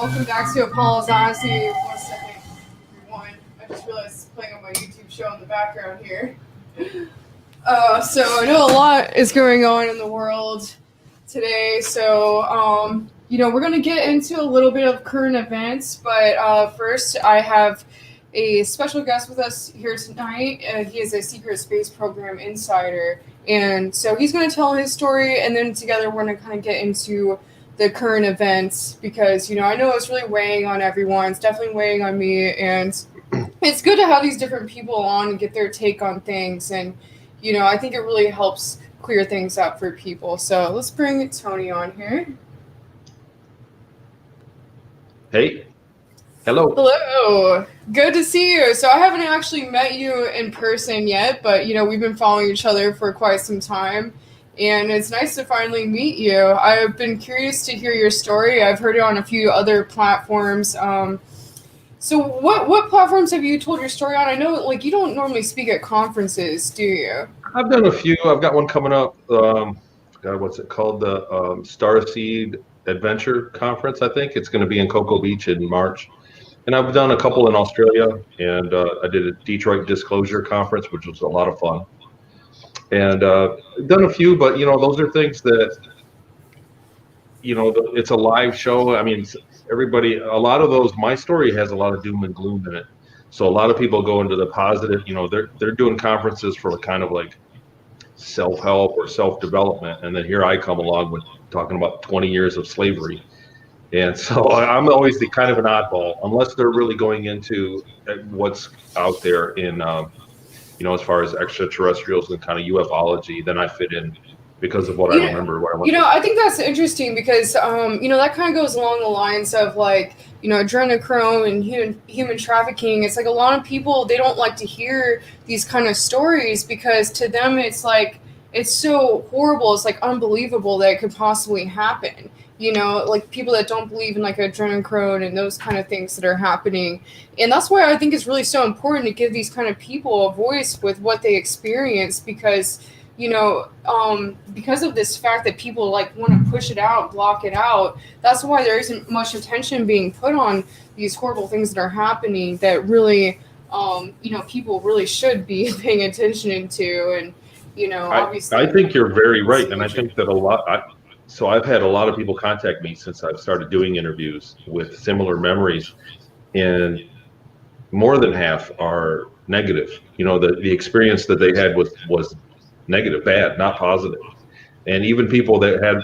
Welcome back to Apolla's Odyssey. 1 second, everyone. I just realized it's playing on my YouTube show in the background here. So I know a lot is going on in the world today. So, we're going to get into a little bit of current events. But first, I have a special guest with us here tonight. He is a secret space program insider. And so he's going to tell his story, and then together we're going to kind of get into the current events because, I know it's really weighing on everyone. It's definitely weighing on me, and it's good to have these different people on and get their take on things. And, I think it really helps clear things up for people. So let's bring Tony on here. Hey. Hello. Hello. Good to see you. So I haven't actually met you in person yet, but, we've been following each other for quite some time. And it's nice to finally meet you. I've been curious to hear your story. I've heard it on a few other platforms. So what platforms have you told your story on? I know, you don't normally speak at conferences, do you? I've done a few. I've got one coming up. What's it called? The Starseed Adventure Conference, I think. It's going to be in Cocoa Beach in March. And I've done a couple in Australia. And I did a Detroit Disclosure Conference, which was a lot of fun. And done a few, but those are things that it's a live show. I mean, everybody, a lot of those, my story has a lot of doom and gloom in it. So a lot of people go into the positive. They're doing conferences for kind of like self-help or self-development, and then here I come along with talking about 20 years of slavery. And so I'm always the kind of an oddball, unless they're really going into what's out there in as far as extraterrestrials and kind of ufology, then I fit in because of what I remember. I think that's interesting because, that kind of goes along the lines of adrenochrome and human trafficking. It's like a lot of people, they don't like to hear these kind of stories because to them it's like, it's so horrible. It's like unbelievable that it could possibly happen. People that don't believe in adrenochrome and those kind of things that are happening. And that's why I think it's really so important to give these kind of people a voice with what they experience because, because of this fact that people want to push it out, block it out. That's why there isn't much attention being put on these horrible things that are happening that really, people really should be paying attention to. And, obviously. I think you're very right. And I think that So I've had a lot of people contact me since I've started doing interviews with similar memories, and more than half are negative. The experience that they had was negative, bad, not positive. And even people that had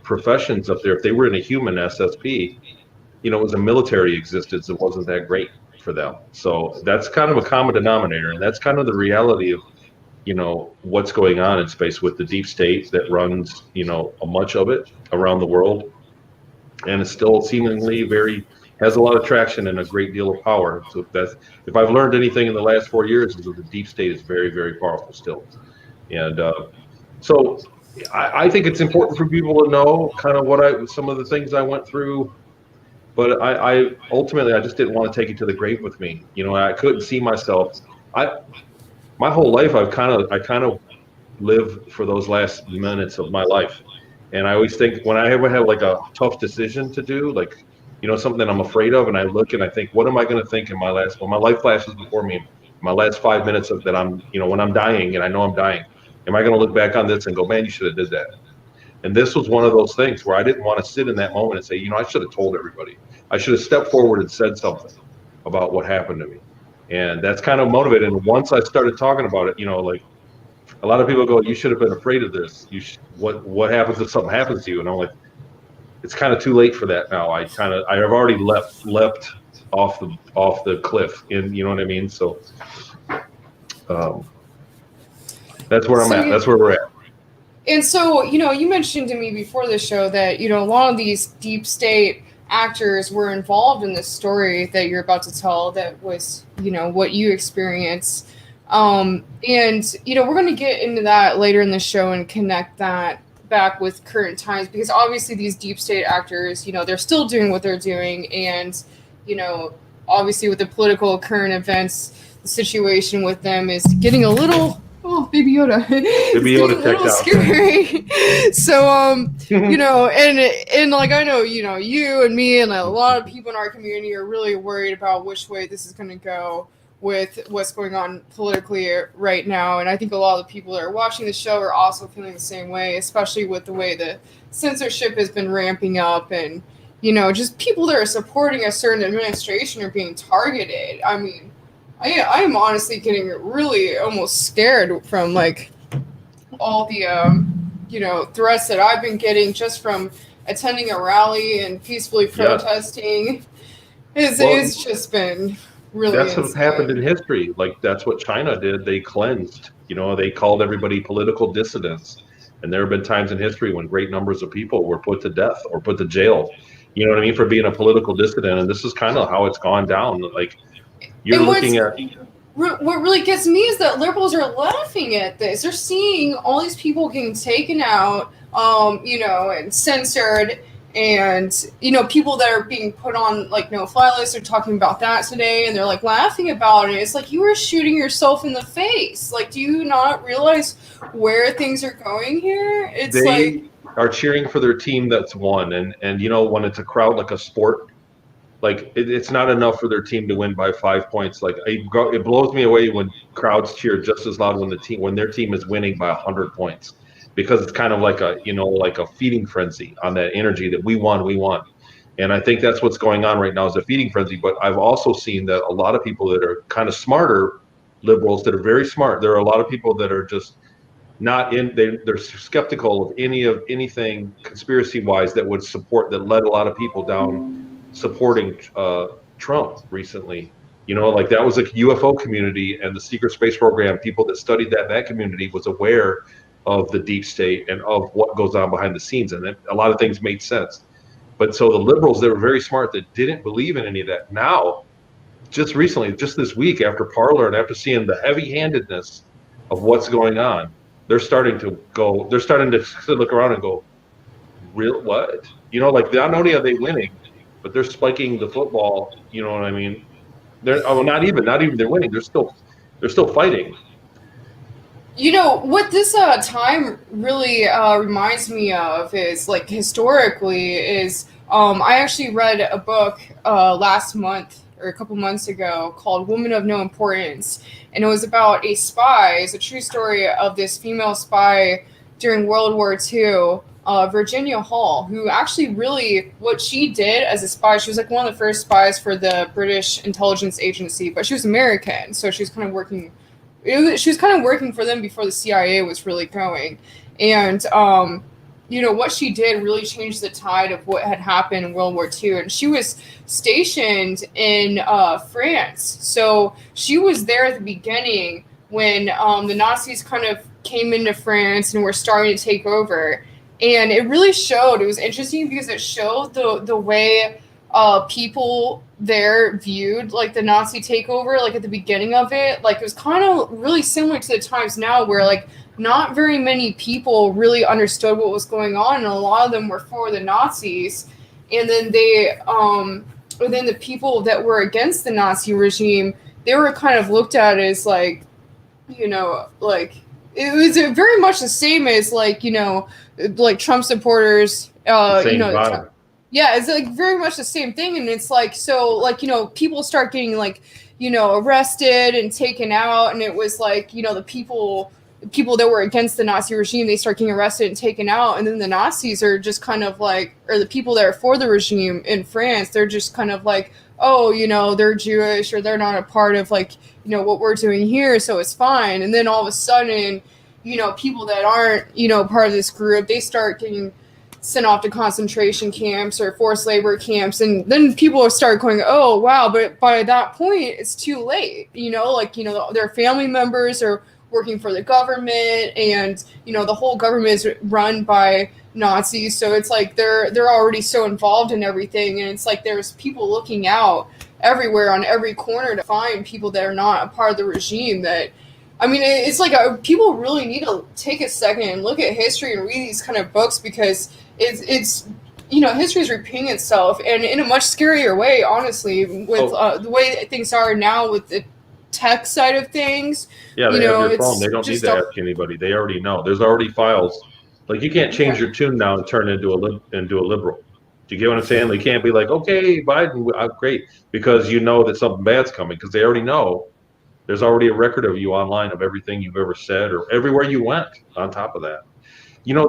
professions up there, if they were in a human SSP, it was a military existence. It wasn't that great for them. So that's kind of a common denominator, and that's kind of the reality of what's going on in space with the deep state that runs, much of it around the world. And it's still seemingly has a lot of traction and a great deal of power. So if I've learned anything in the last 4 years, is that the deep state is very, very powerful still. And so I think it's important for people to know kind of some of the things I went through. But I ultimately, I just didn't want to take it to the grave with me. I couldn't see myself. My whole life, I kind of live for those last minutes of my life. And I always think when I ever have a tough decision to do, something that I'm afraid of, and I look and I think, what am I going to think in my life flashes before me, my last 5 minutes of that I'm, when I'm dying and I know I'm dying, am I going to look back on this and go, man, you should have did that? And this was one of those things where I didn't want to sit in that moment and say, I should have told everybody. I should have stepped forward and said something about what happened to me. And that's kind of motivated. And once I started talking about it, a lot of people go, you should have been afraid of this. What happens if something happens to you? And I'm like, it's kind of too late for that now. I have already leapt off the cliff, and you know what I mean? So that's where I'm at. That's where we're at. And so, you mentioned to me before the show that, a lot of these deep state actors were involved in this story that you're about to tell that was, what you experienced. And, we're going to get into that later in the show and connect that back with current times because obviously these deep state actors, they're still doing what they're doing. And, obviously with the political current events, the situation with them is getting a little Oh, Baby Yoda. Baby Yoda checked out. Scary. So, you know, and like I know, you know, you and me and a lot of people in our community are really worried about which way this is going to go with what's going on politically right now. And I think a lot of the people that are watching the show are also feeling the same way, especially with the way the censorship has been ramping up, and, you know, just people that are supporting a certain administration are being targeted. I mean, I am honestly getting really almost scared from like all the you know, threats that I've been getting just from attending a rally and peacefully protesting. It's just been really that's insane. what's happened in history. Like, that's what China did. They cleansed, you know, they called everybody political dissidents, and there have been times in history when great numbers of people were put to death or put to jail, you know what I mean, for being a political dissident. And this is kind of how it's gone down. Like, you're looking at what really gets me is that liberals are laughing at this. They're seeing all these people getting taken out, you know, and censored, and, you know, people that are being put on like no-fly lists are talking about that today, and they're like laughing about it. It's like, you are shooting yourself in the face. Like, do you not realize where things are going here? They are cheering for their team that's won, and you know, when it's a crowd like a sport, like it's not enough for their team to win by 5 points. Like, it blows me away when crowds cheer just as loud when their team is winning by 100 points, because it's kind of like a, you know, like a feeding frenzy on that energy that we won. And I think that's what's going on right now, is a feeding frenzy. But I've also seen that a lot of people that are kind of smarter liberals, that are very smart, there are a lot of people that are just not in, they're skeptical of anything conspiracy wise that led a lot of people down supporting Trump recently. You know, like, that was a UFO community, and the secret space program, people that studied that community was aware of the deep state and of what goes on behind the scenes, and a lot of things made sense. But so the liberals, they were very smart, that didn't believe in any of that. Now, just recently, just this week, after Parler and after seeing the heavy-handedness of what's going on, they're starting to look around and go, real what? You know, like, not only are they winning, but they're spiking the football. You know what I mean? They're not even they're winning. They're still fighting. You know, what this time really reminds me of is, like, historically, is I actually read a book last month or a couple months ago called Woman of No Importance, and it was about a spy. It's a true story of this female spy during World War II, Virginia Hall, who actually really, what she did as a spy, she was like one of the first spies for the British intelligence agency, but she was American, so she was kind of working for them before the CIA was really going. And, you know, what she did really changed the tide of what had happened in World War II. And she was stationed in France. So she was there at the beginning when the Nazis kind of came into France and were starting to take over. And it really showed, it was interesting because it showed the way people there viewed, like, the Nazi takeover, like, at the beginning of it. Like, it was kind of really similar to the times now where, like, not very many people really understood what was going on, and a lot of them were for the Nazis. And then then the people that were against the Nazi regime, they were kind of looked at as, like, you know, like, it was very much the same as, like, you know, like Trump supporters, you know, yeah, it's like very much the same thing. And it's like, so, like, you know, people start getting, like, you know, arrested and taken out, and it was like, you know, the people that were against the Nazi regime, they start getting arrested and taken out, and then the Nazis are just kind of like, or the people that are for the regime in France, they're just kind of like, oh, you know, they're Jewish, or they're not a part of, like, you know, what we're doing here, so it's fine. And then all of a sudden, you know, people that aren't, you know, part of this group, they start getting sent off to concentration camps or forced labor camps, and then people start going, oh wow, but by that point it's too late, you know, like, you know, their family members are working for the government, and, you know, the whole government is run by Nazis, so it's like they're already so involved in everything, and it's like there's people looking out everywhere on every corner to find people that are not a part of the regime. That, I mean, it's like people really need to take a second and look at history and read these kind of books, because it's you know, history is repeating itself, and in a much scarier way, honestly, with the way things are now with the tech side of things. Yeah, You they have know, your phone. it's They don't need just to ask anybody. They already know. There's already files. Like you can't change your tune now and turn into a liberal. Do you get what I'm saying? Like, you can't be like, okay, Biden, great, because you know that something bad's coming because they already know. There's already a record of you online of everything you've ever said or everywhere you went. On top of that, you know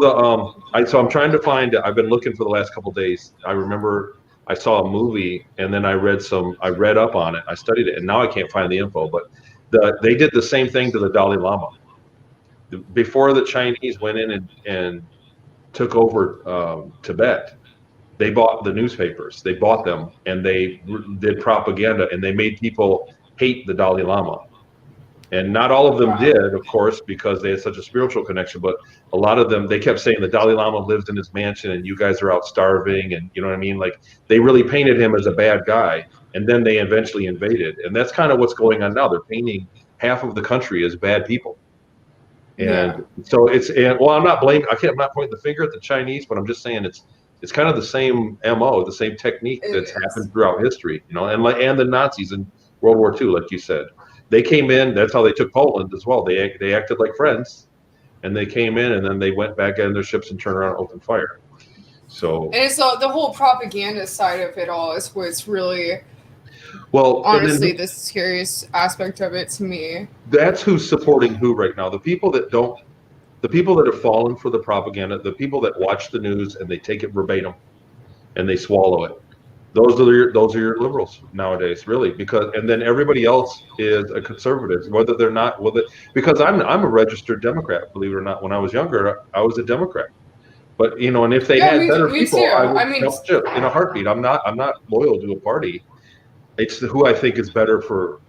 so I'm trying to find. I've been looking for the last couple of days. I remember I saw a movie and then I read up on it. I studied it and now I can't find the info. But they did the same thing to the Dalai Lama before the Chinese went in and took over Tibet. They bought the newspapers. They bought them and they did propaganda and they made people hate the Dalai Lama. And not all of them did, of course, because they had such a spiritual connection. But a lot of them, they kept saying the Dalai Lama lives in his mansion and you guys are out starving. And you know what I mean? Like they really painted him as a bad guy. And then they eventually invaded. And that's kind of what's going on now. They're painting half of the country as bad people. And so I'm not blaming, I'm not pointing the finger at the Chinese, but I'm just saying it's kind of the same MO, the same technique that's happened throughout history, you know, and the Nazis in World War II, like you said. They came in, that's how they took Poland as well. They acted like friends and they came in and then they went back in their ships and turned around and opened fire. So and it's the whole propaganda side of it all is what's really honestly the scariest aspect of it to me. That's who's supporting who right now. The people that have fallen for the propaganda, the people that watch the news and they take it verbatim and they swallow it. Those are your liberals nowadays, really, and then everybody else is a conservative, whether they're not because I'm a registered Democrat, believe it or not. When I was younger, I was a Democrat, but you know, and if they had better people, I would jump ship in a heartbeat. I'm not loyal to a party. It's who I think is better for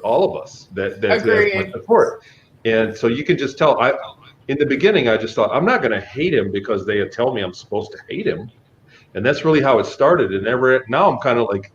all of us that my support. And so you can just tell. In the beginning, I just thought I'm not going to hate him because they tell me I'm supposed to hate him. And that's really how it started. And now I'm kind of like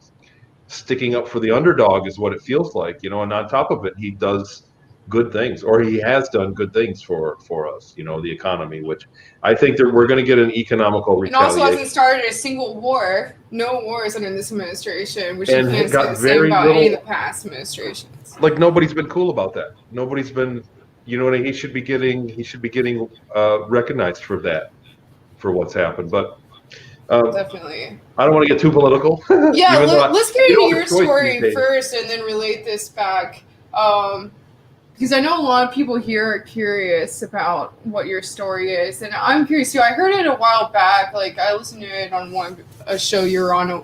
sticking up for the underdog is what it feels like, you know, and on top of it, he does good things, or he has done good things for us, you know, the economy, which I think that we're going to get an economical retaliation. And also hasn't started a single war. No wars under this administration, which and you can't say the same about any of the past administrations. Like nobody's been cool about that. Nobody's been, you know, he should be getting recognized for that, for what's happened. But definitely. I don't want to get too political. Yeah, let's get into your story first and then relate this back. Because I know a lot of people here are curious about what your story is. And I'm curious too. I heard it a while back. Like, I listened to it on a show you were on a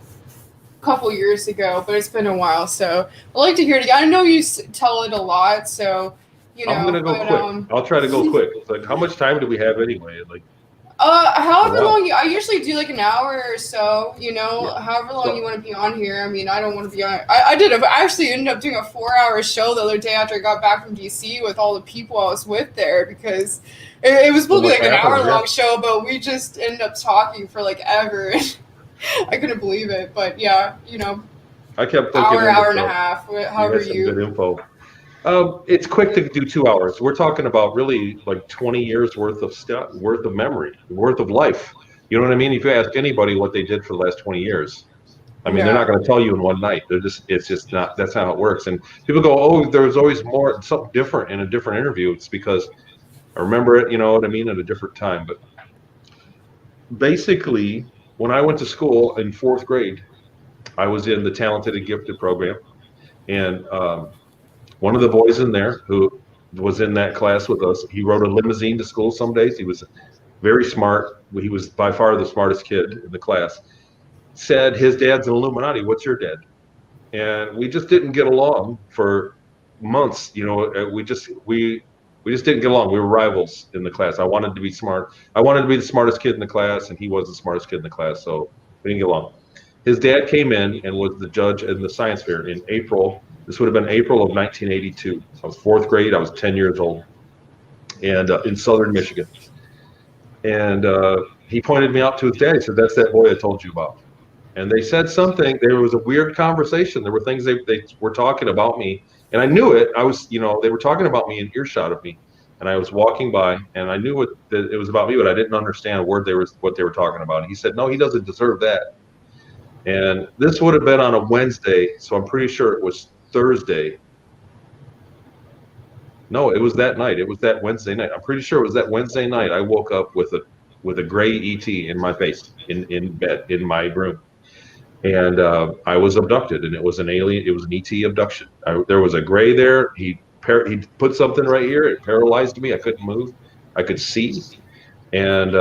couple years ago, but it's been a while. So I'd like to hear it again. I know you tell it a lot, so, you know. I'm going to go quick. I'll try to go quick. It's like, how much time do we have anyway? Like, however long I usually do like an hour or so, you know, however long you want to be on here. I mean, I don't want to be on. I actually ended up doing a 4-hour show the other day after I got back from DC with all the people I was with there because it was supposed to be like an hour-long show, but we just ended up talking for like ever. I couldn't believe it, but yeah, you know, I kept thinking hour and a half. However you. Good info. It's quick to do 2 hours. We're talking about really like 20 years worth of memory, worth of life. You know what I mean? If you ask anybody what they did for the last 20 years, I mean, they're not going to tell you in one night. It's just not, that's not how it works. And people go, oh, there's always something different in a different interview. It's because I remember it, you know what I mean, at a different time. But basically, when I went to school in 4th grade, I was in the Talented and Gifted program. And, one of the boys in there who was in that class with us, he rode a limousine to school some days. He was very smart. He was by far the smartest kid in the class. Said his dad's an Illuminati. What's your dad? And we just didn't get along for months. You know, we just didn't get along. We were rivals in the class. I wanted to be smart. I wanted to be the smartest kid in the class, and he was the smartest kid in the class. So we didn't get along. His dad came in and was the judge in the science fair in April. This would have been April of 1982. I was 4th grade. I was 10 years old, and in southern Michigan. And he pointed me out to his dad. He said, "That's that boy I told you about." And they said something. There was a weird conversation. There were things they were talking about me, and I knew it. I was, you know, they were talking about me in earshot of me, and I was walking by, and I knew that it was about me, but I didn't understand a word what they were talking about. And he said, "No, he doesn't deserve that." And this would have been on a Wednesday, so I'm pretty sure it was Thursday. No, it was that night. It was that Wednesday night. I'm pretty sure it was that Wednesday night. I woke up with a gray ET in my face in bed in my room, and I was abducted, and it was an alien. It was an ET abduction. There was a gray there. He put something right here. It paralyzed me. I couldn't move. I could see, and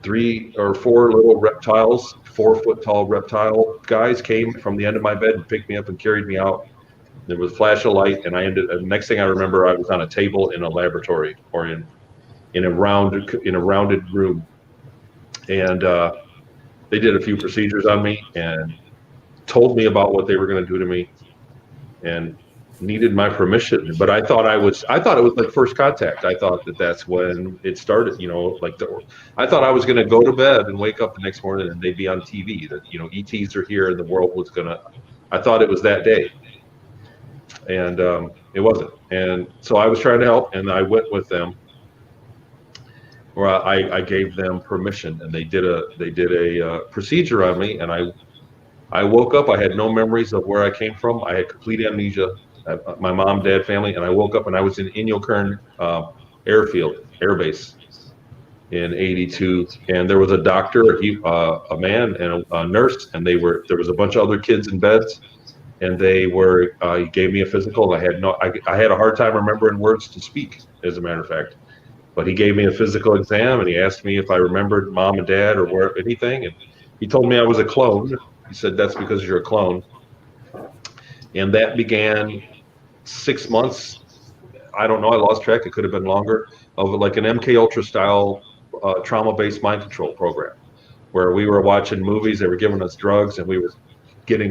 3 or 4 little reptiles, 4-foot tall reptile guys came from the end of my bed and picked me up and carried me out. There was a flash of light, and the next thing I remember, I was on a table in a laboratory or in a rounded room, and they did a few procedures on me and told me about what they were going to do to me, and needed my permission. But I thought it was like first contact. I thought that's when it started. I thought I was going to go to bed and wake up the next morning and they'd be on TV that ETs are here and the world was gonna. I thought it was that day. And it wasn't. And so I was trying to help, and I went with them, or I gave them permission, and they did a procedure on me, and I woke up. I had no memories of where I came from. I had complete amnesia. My mom, dad, family, and I woke up and I was in Inyokern Air Base in '82, and there was a doctor, a man, and a nurse, and there was a bunch of other kids in beds. And he gave me a physical. I had a hard time remembering words to speak, as a matter of fact. But he gave me a physical exam, and he asked me if I remembered mom and dad or anything. And he told me I was a clone. He said, that's because you're a clone. And that began 6 months. I don't know. I lost track. It could have been longer, of like an MK Ultra style trauma-based mind control program, where we were watching movies. They were giving us drugs, and we were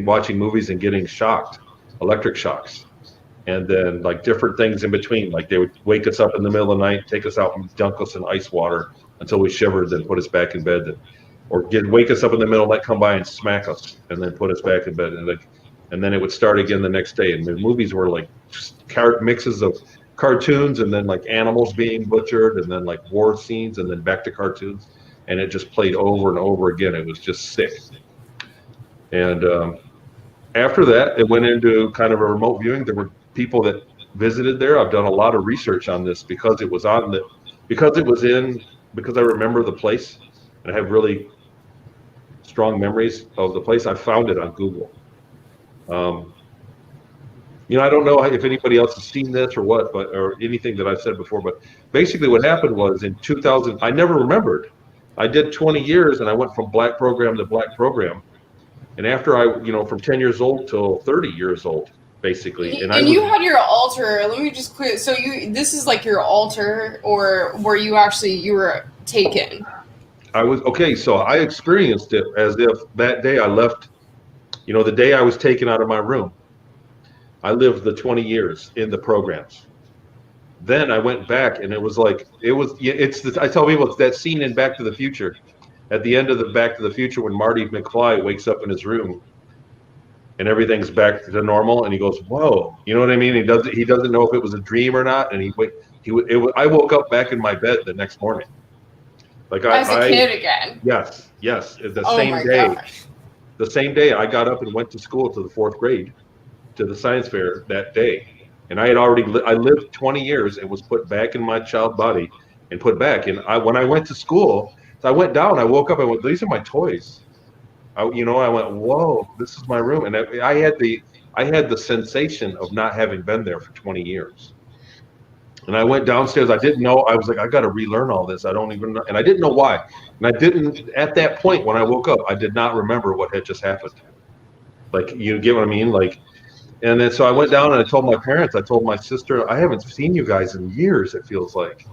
watching movies and getting shocked, electric shocks, and then like different things in between. Like they would wake us up in the middle of the night, take us out and dunk us in ice water until we shivered, then put us back in bed, or wake us up in the middle of the night, come by and smack us, and then put us back in bed, and then it would start again the next day. And the movies were like mixes of cartoons, and then like animals being butchered, and then like war scenes, and then back to cartoons, and it just played over and over again. It was just sick. And after that, it went into kind of a remote viewing. There were people that visited there. I've done a lot of research on this because I remember the place, and I have really strong memories of the place. I found it on Google. I don't know if anybody else has seen this or what, or anything that I've said before, but basically what happened was in 2000, I never remembered. I did 20 years, and I went from black program to black program. And after from 10 years old till 30 years old, basically. You had your altar. Let me just quit. So this is like your altar, or where you were taken? So I experienced it as if that day I left, the day I was taken out of my room, I lived the 20 years in the programs. Then I went back, and I tell people it's that scene in Back to the Future. At the end of the Back to the Future, when Marty McFly wakes up in his room and everything's back to normal, and he goes, "Whoa," you know what I mean? He doesn't know if it was a dream or not, and I woke up back in my bed the next morning, like as a kid again. Yes, the same day. Gosh. The same day I got up and went to school to the 4th grade, to the science fair that day, and I lived 20 years and was put back in my child body and put back. And when I went to school. So I went down, I woke up, I went, these are my toys. I went, whoa, this is my room. And I had the sensation of not having been there for 20 years. And I went downstairs, I didn't know, I was like, I got to relearn all this. I don't even know. And I didn't know why. And at that point, when I woke up, I did not remember what had just happened. Like, you get what I mean? And then so I went down and I told my parents, I told my sister, I haven't seen you guys in years, it feels like.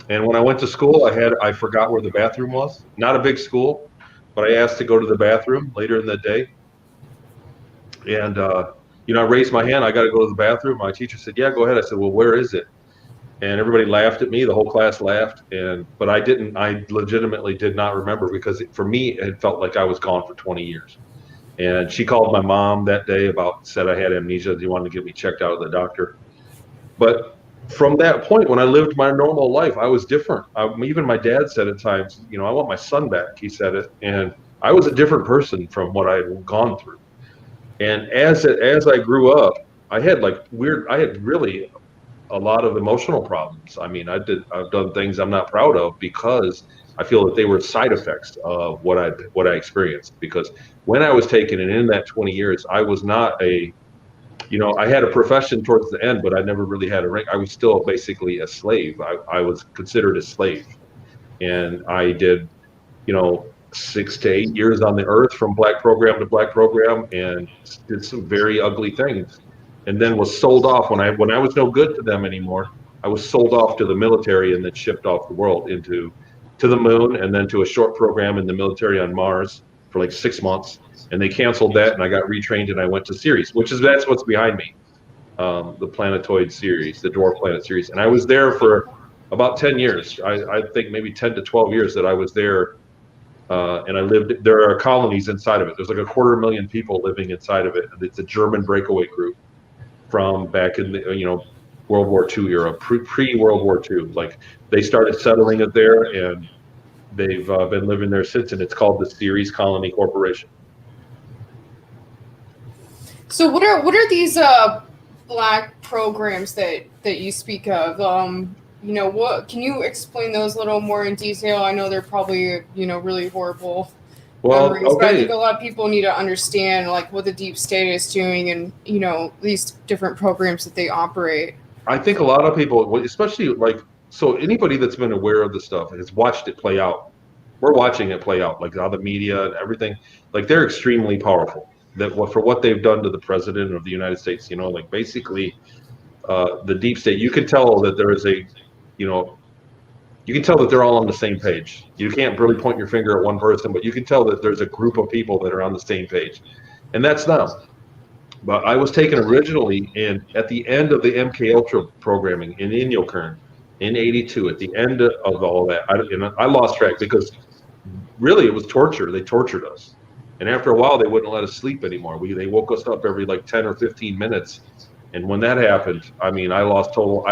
And when I went to school, I forgot where the bathroom was. Not a big school, but I asked to go to the bathroom later in the day. And, I raised my hand. I got to go to the bathroom. My teacher said, yeah, go ahead. I said, well, where is it? And everybody laughed at me. The whole class laughed. But I legitimately did not remember, because for me, it felt like I was gone for 20 years. And she called my mom that day said I had amnesia. They wanted to get me checked out at the doctor. But from that point, when I lived my normal life, I was different. Even my dad said at times, I want my son back. He said it. And I was a different person from what I had gone through. And as I grew up, I had really a lot of emotional problems. I mean, I've done things I'm not proud of because I feel that they were side effects of what I experienced. Because when I was taken, and in that 20 years, I was not I had a profession towards the end, but I never really had a rank. I was still basically a slave. I was considered a slave, and I did, 6 to 8 years on the earth from black program to black program, and did some very ugly things, and then was sold off when I was no good to them anymore. I was sold off to the military and then shipped off the world to the moon, and then to a short program in the military on Mars for like 6 months, and they canceled that, and I got retrained, and I went to Ceres, that's what's behind me, the planetoid series, the dwarf planet series, and I was there for about 10 years. I think maybe 10 to 12 years that I was there. And I lived, there are colonies inside of it. There's like 250,000 people living inside of it. It's a German breakaway group from back in the, World War II era, pre-World War II. Like, they started settling it there, and they've been living there since, and it's called the Ceres Colony Corporation. So what are these black programs that you speak of? What can you explain those a little more in detail? I know they're probably, really horrible memories, okay. but I think a lot of people need to understand like what the deep state is doing and, these different programs that they operate. I think a lot of people, especially so anybody that's been aware of the stuff has watched it play out. We're watching it play out, like all the media and everything. Like, they're extremely powerful. For what they've done to the president of the United States, basically the deep state, you can tell that there is you can tell that they're all on the same page. You can't really point your finger at one person, but you can tell that there's a group of people that are on the same page, and that's them. But I was taken originally at the end of the MK Ultra programming in Inyokern in '82. At the end of all that, I lost track because really it was torture. They tortured us, and after a while they wouldn't let us sleep anymore. They woke us up every 10 or 15 minutes, and when that happened, I mean, I lost all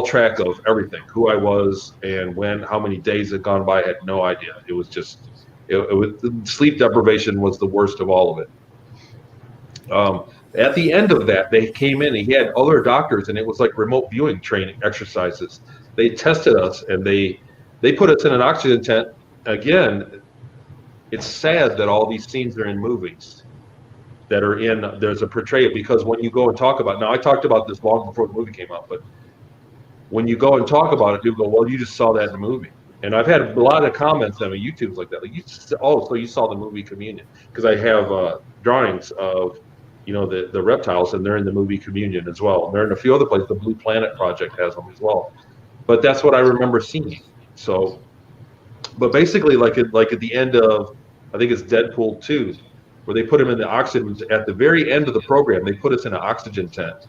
track of everything, who I was, and how many days had gone by. I had no idea. It was just, sleep deprivation was the worst of all of it. At the end of that, they came in, and he had other doctors, and it was like remote viewing training exercises. They tested us, and they put us in an oxygen tent. Again, it's sad that all these scenes are in movies there's a portrayal, because when you go and talk about, now I talked about this long before the movie came out, but when you go and talk about it, people go, well, you just saw that in the movie. And I've had a lot of comments on my YouTube's like that. Like, so you saw the movie Communion. Because I have drawings of, the reptiles, and they're in the movie Communion as well. And they're in a few other places. The Blue Planet Project has them as well. But that's what I remember seeing. So, but basically, like at the end of, I think it's Deadpool 2, where they put him in the oxygen, at the very end of the program, they put us in an oxygen tent.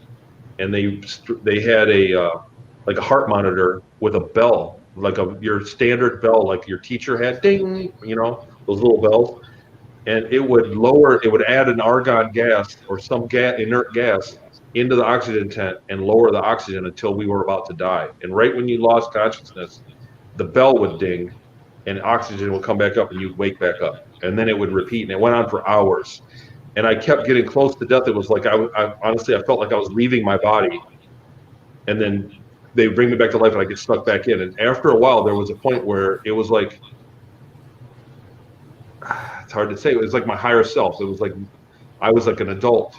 And they had a heart monitor with a bell, like your standard bell, like your teacher had, ding, those little bells, and it would add an argon gas or some inert gas into the oxygen tent and lower the oxygen until we were about to die. And right when you lost consciousness, the bell would ding, and oxygen would come back up, and you'd wake back up, and then it would repeat, and it went on for hours. And I kept getting close to death. It was like I honestly felt like I was leaving my body, and then they bring me back to life, and I get stuck back in. And after a while, there was a point where it was like, it's hard to say. It was like my higher self. It was like I was like an adult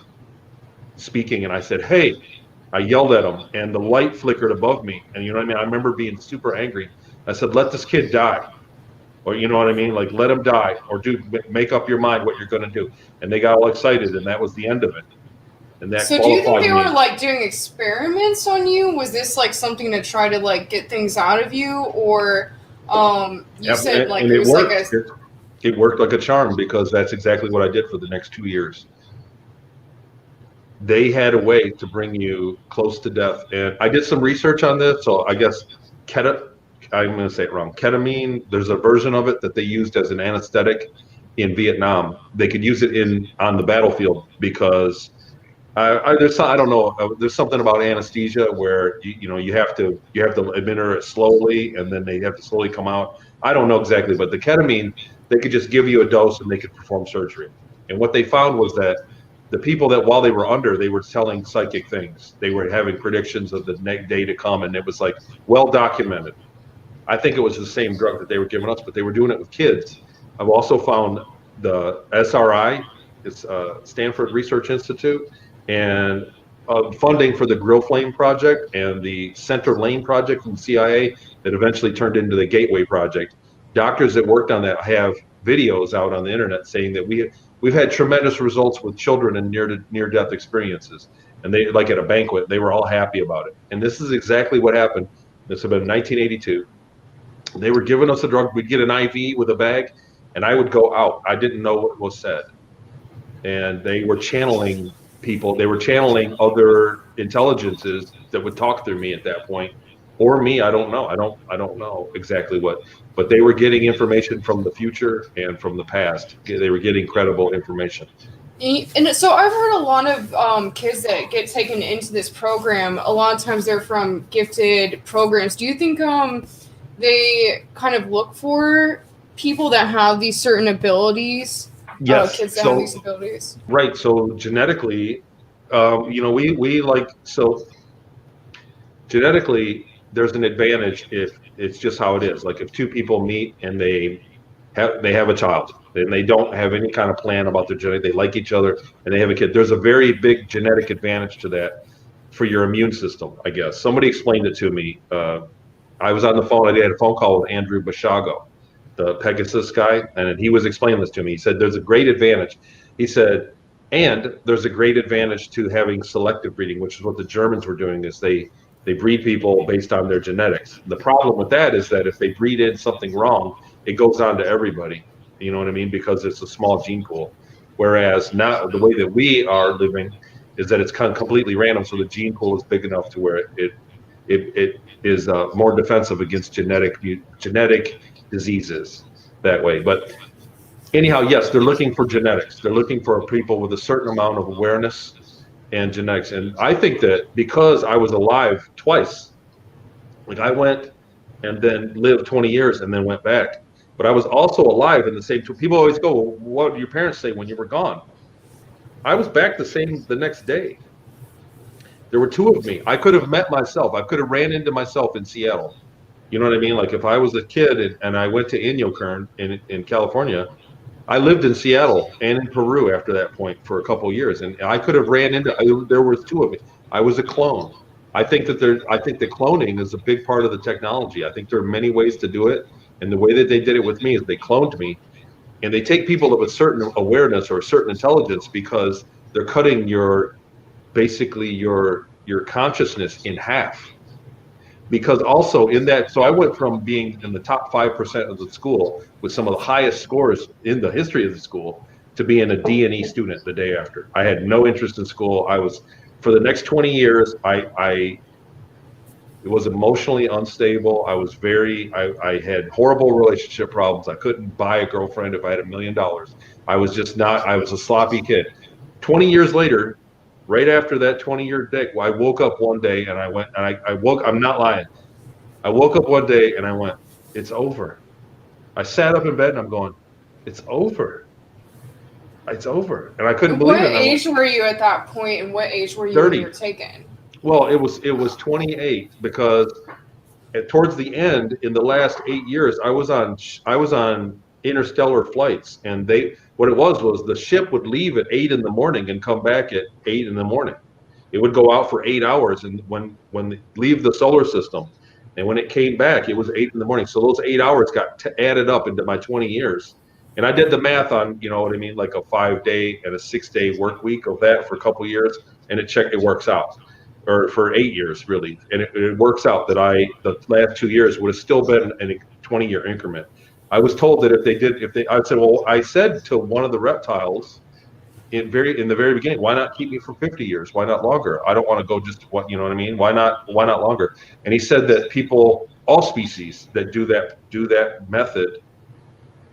speaking, and I said, "Hey," I yelled at him, and the light flickered above me. And you know what I mean? I remember being super angry. I said, "Let this kid die," or you know what I mean? Like, let him die, or make up your mind what you're going to do. And they got all excited, and that was the end of it. And that so do you think they were doing experiments on you? Was this something to try to get things out of you, or said it was worked. It worked like a charm, because that's exactly what I did for the next 2 years. They had a way to bring you close to death, and I did some research on this. So I guess I'm going to say it wrong. Ketamine. There's a version of it that they used as an anesthetic in Vietnam. They could use it on the battlefield because. I don't know. There's something about anesthesia where you have to administer it slowly, and then they have to slowly come out. I don't know exactly, but the ketamine, they could just give you a dose and they could perform surgery. And what they found was that the people that while they were under, they were telling psychic things. They were having predictions of the day to come, and it was like well documented. I think it was the same drug that they were giving us, but they were doing it with kids. I've also found the SRI, it's Stanford Research Institute, and funding for the Grill Flame Project and the Center Lane Project from the CIA that eventually turned into the Gateway Project. Doctors that worked on that have videos out on the internet saying that we've had tremendous results with children in near-death experiences. And they, like at a banquet, they were all happy about it. And this is exactly what happened. This had been in 1982. They were giving us a drug. We'd get an IV with a bag, and I would go out. I didn't know what was said. And they were channeling people. They were channeling other intelligences that would talk through me at that point, or me. I don't know. I don't know exactly what. But they were getting information from the future and from the past. They were getting credible information. And so I've heard a lot of kids that get taken into this program. A lot of times they're from gifted programs. Do you think they kind of look for people that have these certain abilities? Yes. Kids that have these abilities. Right. So genetically, we like, so genetically, there's an advantage if it's just how it is. Like if two people meet and they have a child and they don't have any kind of plan about their genetic, they like each other and they have a kid. There's a very big genetic advantage to that for your immune system, I guess. Somebody explained it to me. I was on the phone. I had a phone call with Andrew Bashago, the Pegasus guy, and he was explaining this to me. He said, there's a great advantage. He said, and there's a great advantage to having selective breeding, which is what the Germans were doing, is they breed people based on their genetics. The problem with that is that if they breed in something wrong, it goes on to everybody. You know what I mean? Because it's a small gene pool. Whereas now the way that we are living is that it's kind of completely random. So the gene pool is big enough to where it is more defensive against genetic diseases that way. But anyhow, yes, they're looking for genetics. They're looking for people with a certain amount of awareness and genetics. And I think that because I was alive twice, like I went and then lived 20 years and then went back, but I was also alive in the same. People always go, well, what did your parents say when you were gone? I was back the next day. There were two of me. I could have met myself. I could have ran into myself in Seattle. You know what I mean? Like if I was a kid and I went to Inyokern in California, I lived in Seattle and in Peru after that point for a couple of years, and I could have ran into. There was two of me. I was a clone. I think that cloning is a big part of the technology. I think there are many ways to do it, and the way that they did it with me is they cloned me, and they take people of a certain awareness or a certain intelligence because they're cutting basically your consciousness in half. Because also in that, so I went from being in the top 5% of the school with some of the highest scores in the history of the school to being a D&E student the day after. I had no interest in school. I was, for the next 20 years, I was emotionally unstable. I had horrible relationship problems. I couldn't buy a girlfriend if I had $1 million. I was a sloppy kid. 20 years later, right after that 20-year day, I woke up one day and I went, and I'm not lying. I woke up one day and I went, it's over. I sat up in bed and I'm going, it's over. It's over. And I couldn't believe it. What age were you at that point, and what age were you 30. when you were taken? Well, it was 28 because towards the end, in the last 8 years, I was on interstellar flights, and what it was the ship would leave at 8 in the morning and come back at 8 in the morning. It would go out for 8 hours, and when they leave the solar system, and when it came back, it was 8 in the morning. So those 8 hours got added up into my 20 years. And I did the math on, you know what I mean, like a 5-day and a 6-day work week of that for a couple of years, and it works out. Or for 8 years, really. And it works out that the last 2 years would have still been in a 20-year increment. I was told that I said to one of the reptiles in the very beginning, why not keep me for 50 years? Why not longer? I don't want to go you know what I mean? Why not longer? And he said that people, all species that do that method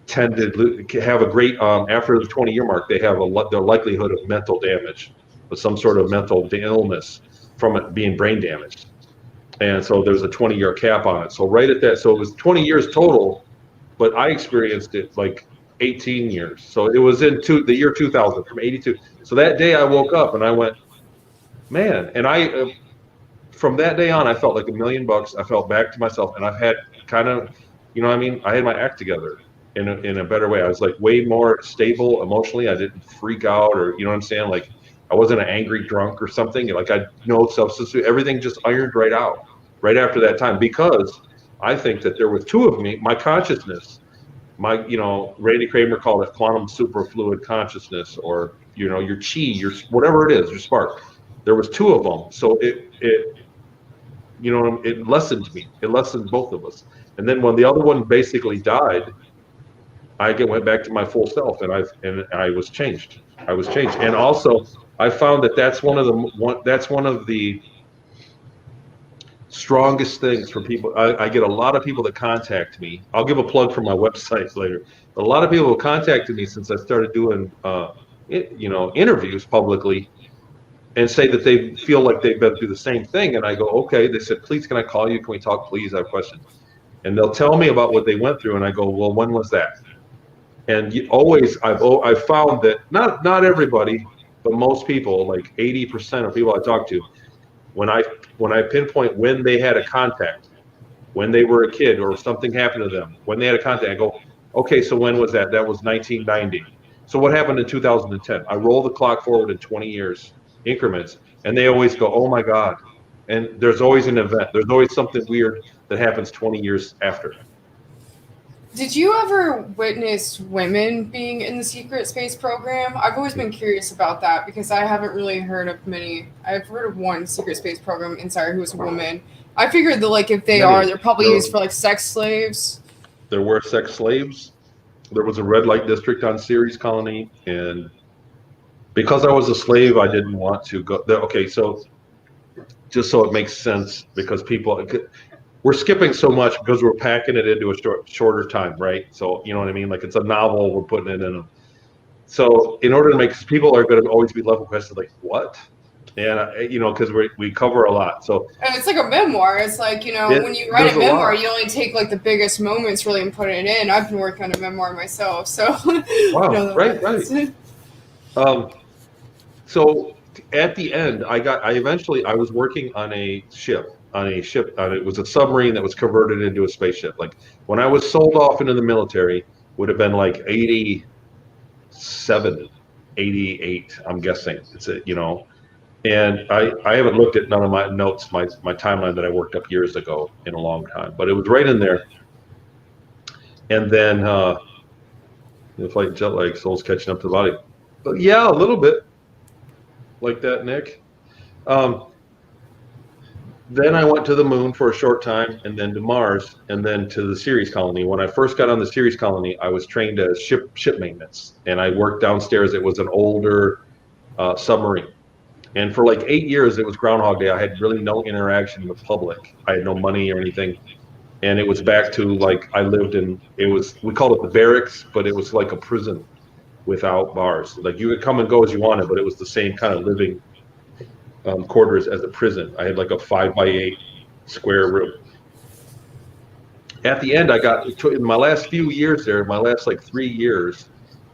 tend to have a great, after the 20-year mark, they have the likelihood of mental damage, or some sort of mental illness from it being brain damaged. And so there's a 20-year cap on it. So right at that, so it was 20 years total, but I experienced it like 18 years. So it was in the year 2000, from 82. So that day I woke up and I went, man, and I from that day on I felt like $1,000,000. I felt back to myself, and I've had kind of, you know what I mean, I had my act together in a better way. I was like way more stable emotionally. I didn't freak out, or you know what I'm saying, like I wasn't an angry drunk or something. Like I no substance, everything just ironed right out right after that time, because I think that there were two of me, my consciousness, my, you know, Randy Kramer called it quantum superfluid consciousness, or, you know, your chi, your whatever it is, your spark. There was two of them. So it you know, it lessened me. It lessened both of us. And then when the other one basically died, went back to my full self, and I was changed. I was changed. And also I found that that's one of the strongest things for people. I get a lot of people that contact me. I'll give a plug for my website later. A lot of people have contacted me since I started doing, you know, interviews publicly, and say that they feel like they've been through the same thing. And I go, okay. They said, please, can I call you? Can we talk, please? I have questions. And they'll tell me about what they went through, and I go, well, when was that? And I've found that not everybody, but most people, like 80% of people I talk to, when I pinpoint when they had a contact, when they were a kid or something happened to them, when they had a contact, I go, okay, so when was that? That was 1990. So what happened in 2010? I roll the clock forward in 20 years increments, and they always go, oh my God. And there's always an event. There's always something weird that happens 20 years after. Did you ever witness women being in the secret space program? I've always been curious about that because I haven't really heard of many. I've heard of one secret space program insider who was a woman. I figured that, like, if they're probably used for like sex slaves. There were sex slaves. There was a red light district on Ceres Colony, and because I was a slave, I didn't want to go there. Okay, so just so it makes sense, because we're skipping so much because we're packing it into a shorter time, right? So, you know what I mean? Like, it's a novel, we're putting it in. So in order to make, people are going to always be left with questions like, what? And, you know, because we cover a lot. So, and it's like a memoir. It's like, you know, when you write a memoir, you only take like the biggest moments really and put it in. I've been working on a memoir myself, so. Wow, you know, right. So at the end, I was working on a ship. It was a submarine that was converted into a spaceship. Like, when I was sold off into the military, would have been like 87, 88, I'm guessing. It's a, you know, and I haven't looked at none of my notes, my timeline that I worked up years ago in a long time, but it was right in there. And then the flight jet lag, soul's catching up to the body. But yeah, a little bit like that, Nick. Then I went to the moon for a short time, and then to Mars, and then to the Ceres Colony. When I first got on the Ceres Colony, I was trained as ship maintenance, and I worked downstairs. It was an older submarine, and for like 8 years, it was Groundhog Day. I had really no interaction with the public. I had no money or anything, and it was back to, like, I lived in, we called it the barracks, but it was like a prison without bars. Like, you could come and go as you wanted, but it was the same kind of living quarters as a prison. I had like a 5x8 square room. At the end, in my last few years there, my last like 3 years,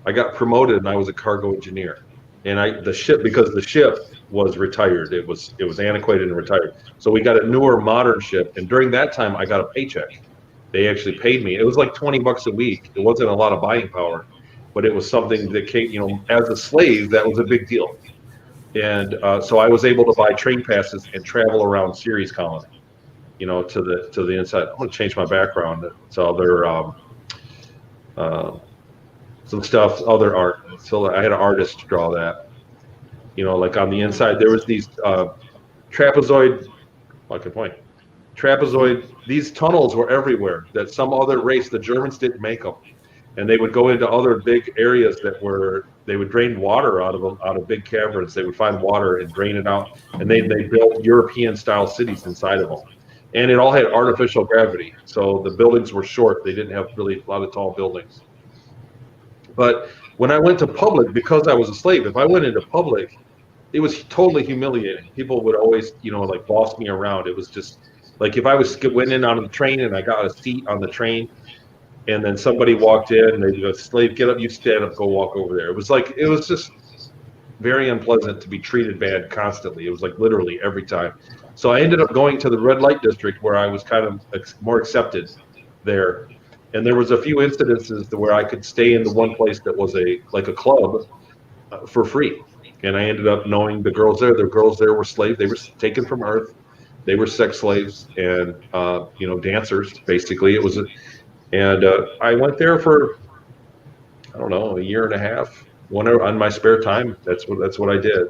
I got promoted and I was a cargo engineer. And because the ship was retired, it was antiquated and retired. So we got a newer, modern ship, and during that time, I got a paycheck. They actually paid me. It was like $20 a week. It wasn't a lot of buying power, but it was something that came, you know, as a slave, that was a big deal. And so I was able to buy train passes and travel around Ceres Colony, you know, to the inside. I'm going to change my background to other some stuff, other art. So I had an artist draw that, you know, like on the inside there was these trapezoid. I can point. Trapezoid. These tunnels were everywhere. That some other race, the Germans, didn't make them. And they would go into other big areas they would drain water out of big caverns. They would find water and drain it out, and they built European style cities inside of them. And it all had artificial gravity, so the buildings were short. They didn't have really a lot of tall buildings. But when I went to public, because I was a slave, if I went into public, it was totally humiliating. People would always, you know, like, boss me around. It was just like, if I went in on the train and I got a seat on the train, and then somebody walked in, and they'd go, "Slave, get up, you stand up, go walk over there." It was just very unpleasant to be treated bad constantly. It was like literally every time. So I ended up going to the red light district where I was kind of more accepted there. And there was a few incidences where I could stay in the one place that was like a club for free. And I ended up knowing the girls there. The girls there were slaves. They were taken from Earth. They were sex slaves and dancers. Basically, it was. I went there for, I don't know, a year and a half. Whenever on my spare time, that's what I did.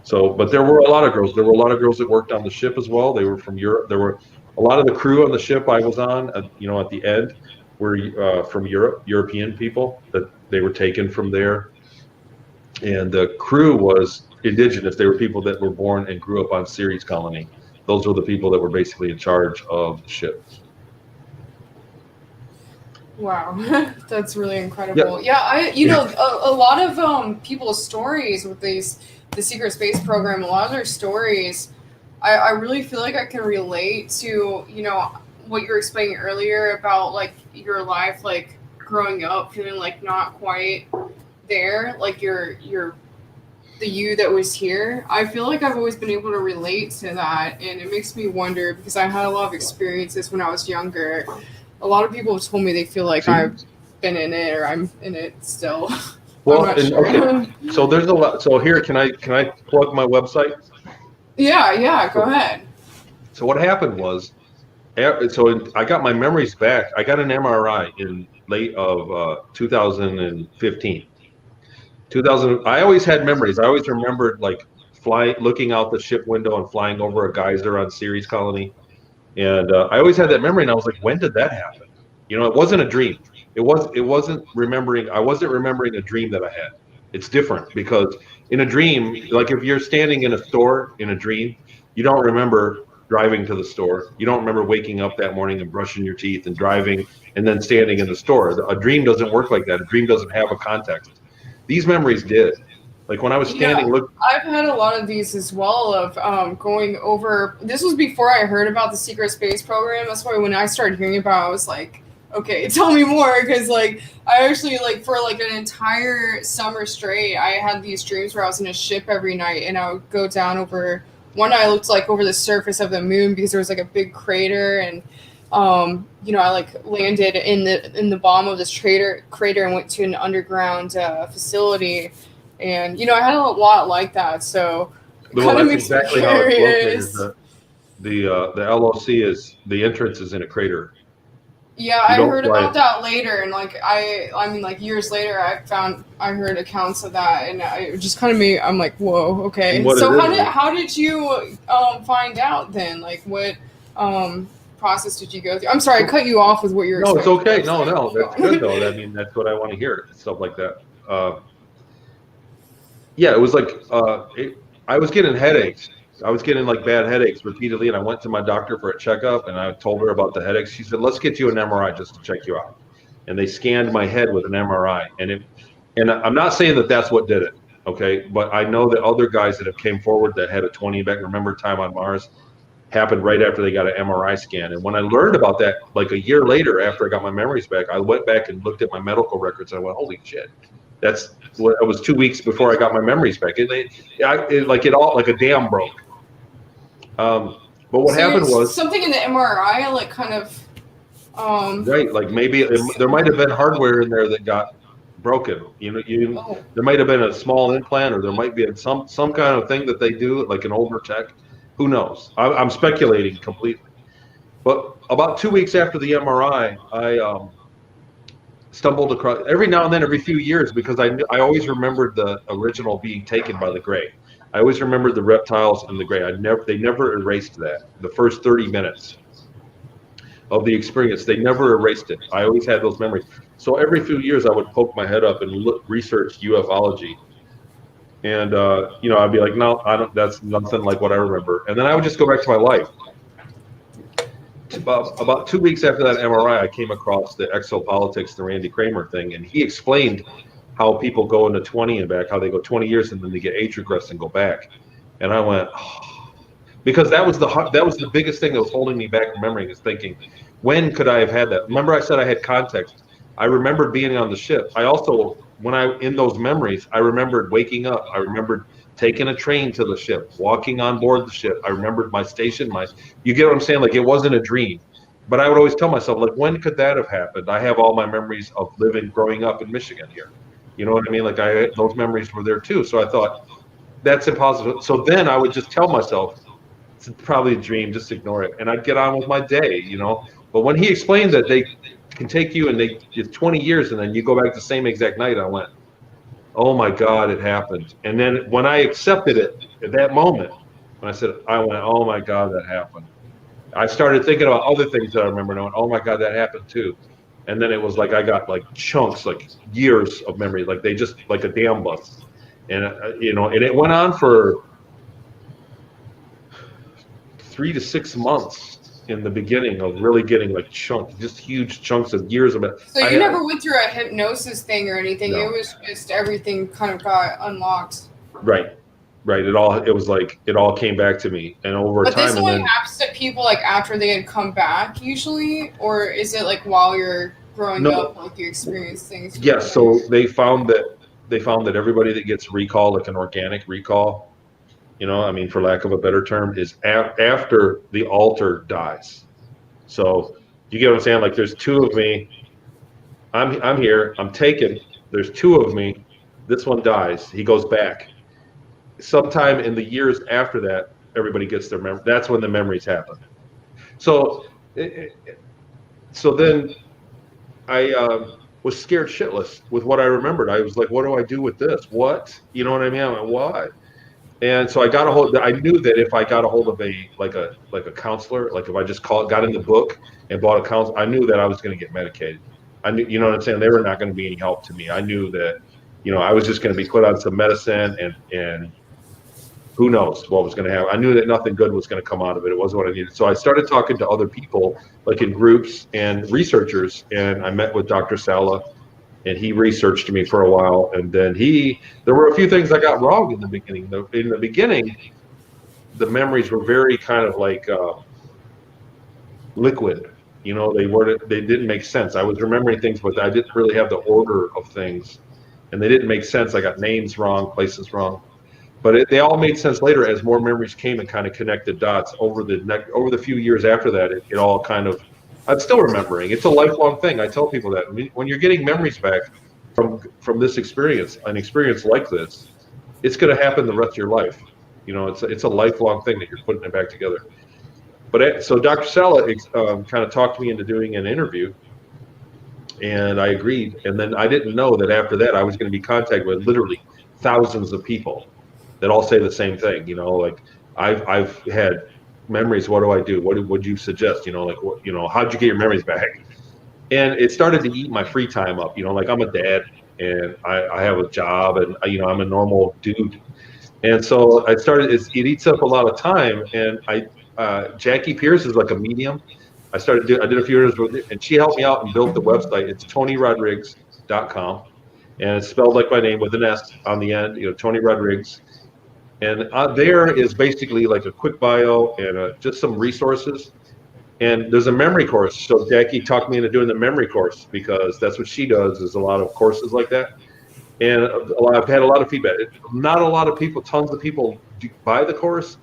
So, but there were a lot of girls. There were a lot of girls that worked on the ship as well. They were from Europe. There were a lot of the crew on the ship I was on, at the end, were from Europe, European people that they were taken from there. And the crew was indigenous. They were people that were born and grew up on Ceres Colony. Those were the people that were basically in charge of the ship. Wow, that's really incredible. Yeah, a lot of people's stories with the secret space program, a lot of their stories, I really feel like I can relate to, what you were explaining earlier about like your life, like growing up feeling like not quite there, like you're the you that was here. I feel like I've always been able to relate to that, and it makes me wonder because I had a lot of experiences when I was younger. A lot of people have told me they feel like I've been in it or I'm in it still. Well, sure. Okay. So there's a lot. So here, can I plug my website? Yeah, go ahead. So what happened was, I got my memories back. I got an MRI in late of 2015. I always had memories. I always remembered like looking out the ship window and flying over a geyser on Ceres Colony. And I always had that memory, and I was like, when did that happen? It wasn't a dream. It wasn't remembering. I wasn't remembering a dream that I had. It's different because in a dream, like if you're standing in a store in a dream, you don't remember driving to the store. You don't remember waking up that morning and brushing your teeth and driving and then standing in the store. A dream doesn't work like that. A dream doesn't have a context. These memories did. Like when I was standing, I've had a lot of these as well of going over. This was before I heard about the secret space program. That's why when I started hearing about it, I was like, okay, tell me more. Because like I actually for like an entire summer straight, I had these dreams where I was in a ship every night, and I would go down over. One night I looked like over the surface of the moon because there was like a big crater, and I like landed in the bottom of this crater and went to an underground facility. And I had a lot like that, so kind of makes exactly me curious. How it's located. The LOC is the entrance is in a crater. Yeah, I heard about that later, and like I mean, like years later, I heard accounts of that, and it just kind of made. I'm like, whoa, okay. So how did you find out then? Like, what process did you go through? I'm sorry, I cut you off with what you were saying. No, it's okay. No, that's good though. I mean, that's what I want to hear. Stuff like that. Yeah, it was like I was getting headaches. I was getting like bad headaches repeatedly, and I went to my doctor for a checkup, and I told her about the headaches. She said, "Let's get you an MRI just to check you out." And they scanned my head with an MRI, and I'm not saying that that's what did it, okay? But I know that other guys that have came forward that had a 20 back, remember time on Mars, happened right after they got an MRI scan. And when I learned about that, like a year later after I got my memories back, I went back and looked at my medical records, and I went, "Holy shit!" It was 2 weeks before I got my memories back. Like a dam broke. But what happened was something in the MRI, like kind of. Right, like maybe there might have been hardware in there that got broken. There might have been a small implant, or there might be some kind of thing that they do, like an overcheck. Who knows? I'm speculating completely. But about 2 weeks after the MRI, I stumbled across every now and then, every few years, because I always remembered the original being taken by the gray. I always remembered the reptiles and the gray. They never erased that. The first 30 minutes of the experience, they never erased it. I always had those memories. So every few years, I would poke my head up and research ufology, and I'd be like, no, I don't. That's nothing like what I remember. And then I would just go back to my life. About 2 weeks after that MRI, I came across the exopolitics, the Randy Kramer thing, and he explained how people go into 20 and back, how they go 20 years and then they get age regress and go back. And I went, oh. because that was the biggest thing that was holding me back from remembering, is thinking, when could I have had that? Remember I said I had context. I remembered being on the ship. I also, in those memories, I remembered waking up. I remembered taking a train to the ship, walking on board the ship. I remembered my station, you get what I'm saying? Like, it wasn't a dream. But I would always tell myself, like, when could that have happened? I have all my memories of growing up in Michigan here. You know what I mean? Like, those memories were there too. So I thought, that's impossible. So then I would just tell myself, it's probably a dream, just ignore it. And I'd get on with my day, you know. But when he explained that they can take you and it's 20 years and then you go back the same exact night, I went, oh my God, it happened. And then when I accepted it at that moment, I went, oh my God, that happened. I started thinking about other things that I remember, and I went, oh my God, that happened too. And then it was like I got like chunks, like years of memory, like they just, like a dam bust. And, you know, and it went on for 3 to 6 months in the beginning of really getting like chunks, just huge chunks of years of it. So you never went through a hypnosis thing or anything? No. It was just everything kind of got unlocked. Right. It all came back to me, and over time. But this only happens to people like after they had come back usually, or is it like while you're growing up, like you experience things? Yes. So they found that everybody that gets recall, like an organic recall, you know, I mean, for lack of a better term, is after the alter dies. So you get what I'm saying? Like, there's two of me. I'm here. I'm taken. There's two of me. This one dies. He goes back. Sometime in the years after that, everybody gets their memory. That's when the memories happen. So then I was scared shitless with what I remembered. I was like, what do I do with this? What? You know what I mean? I'm like, why? And so I got a hold. I knew that if I got a hold of a counselor, like if I just got in the book and bought a counselor, I knew that I was going to get medicated. I knew, you know what I'm saying? They were not going to be any help to me. I knew that, you know, I was just going to be put on some medicine and who knows what was going to happen. I knew that nothing good was going to come out of it. It wasn't what I needed. So I started talking to other people, like in groups and researchers, and I met with Dr. Sala, and he researched me for a while. And then there were a few things I got wrong in the beginning. In the beginning, the memories were very kind of like liquid. You know, they didn't make sense. I was remembering things, but I didn't really have the order of things, and they didn't make sense. I got names wrong, places wrong. But they all made sense later as more memories came and kind of connected dots over the few years after that. It all kind of, I'm still remembering. It's a lifelong thing. I tell people that when you're getting memories back from this experience, an experience like this, it's going to happen the rest of your life. You know, it's a lifelong thing that you're putting it back together. But so Dr. Sala kind of talked me into doing an interview, and I agreed. And then I didn't know that after that I was going to be contacted with literally thousands of people that all say the same thing. You know, like I've had memories. What do I do? What would you suggest? You know, like, what, you know, how'd you get your memories back? And it started to eat my free time up. You know, like, I'm a dad and I have a job, and you know, I'm a normal dude. And so it eats up a lot of time. And Jackie Pierce is like a medium. I did a few years with it, and she helped me out and built the website. It's TonyRodrigues.com, and it's spelled like my name with an S on the end. You know, Tony Rodrigues. And there is basically like a quick bio and just some resources. And there's a memory course. So Jackie talked me into doing the memory course, because that's what she does, is a lot of courses like that. And I've had a lot of feedback. Not a lot of people, tons of people buy the course.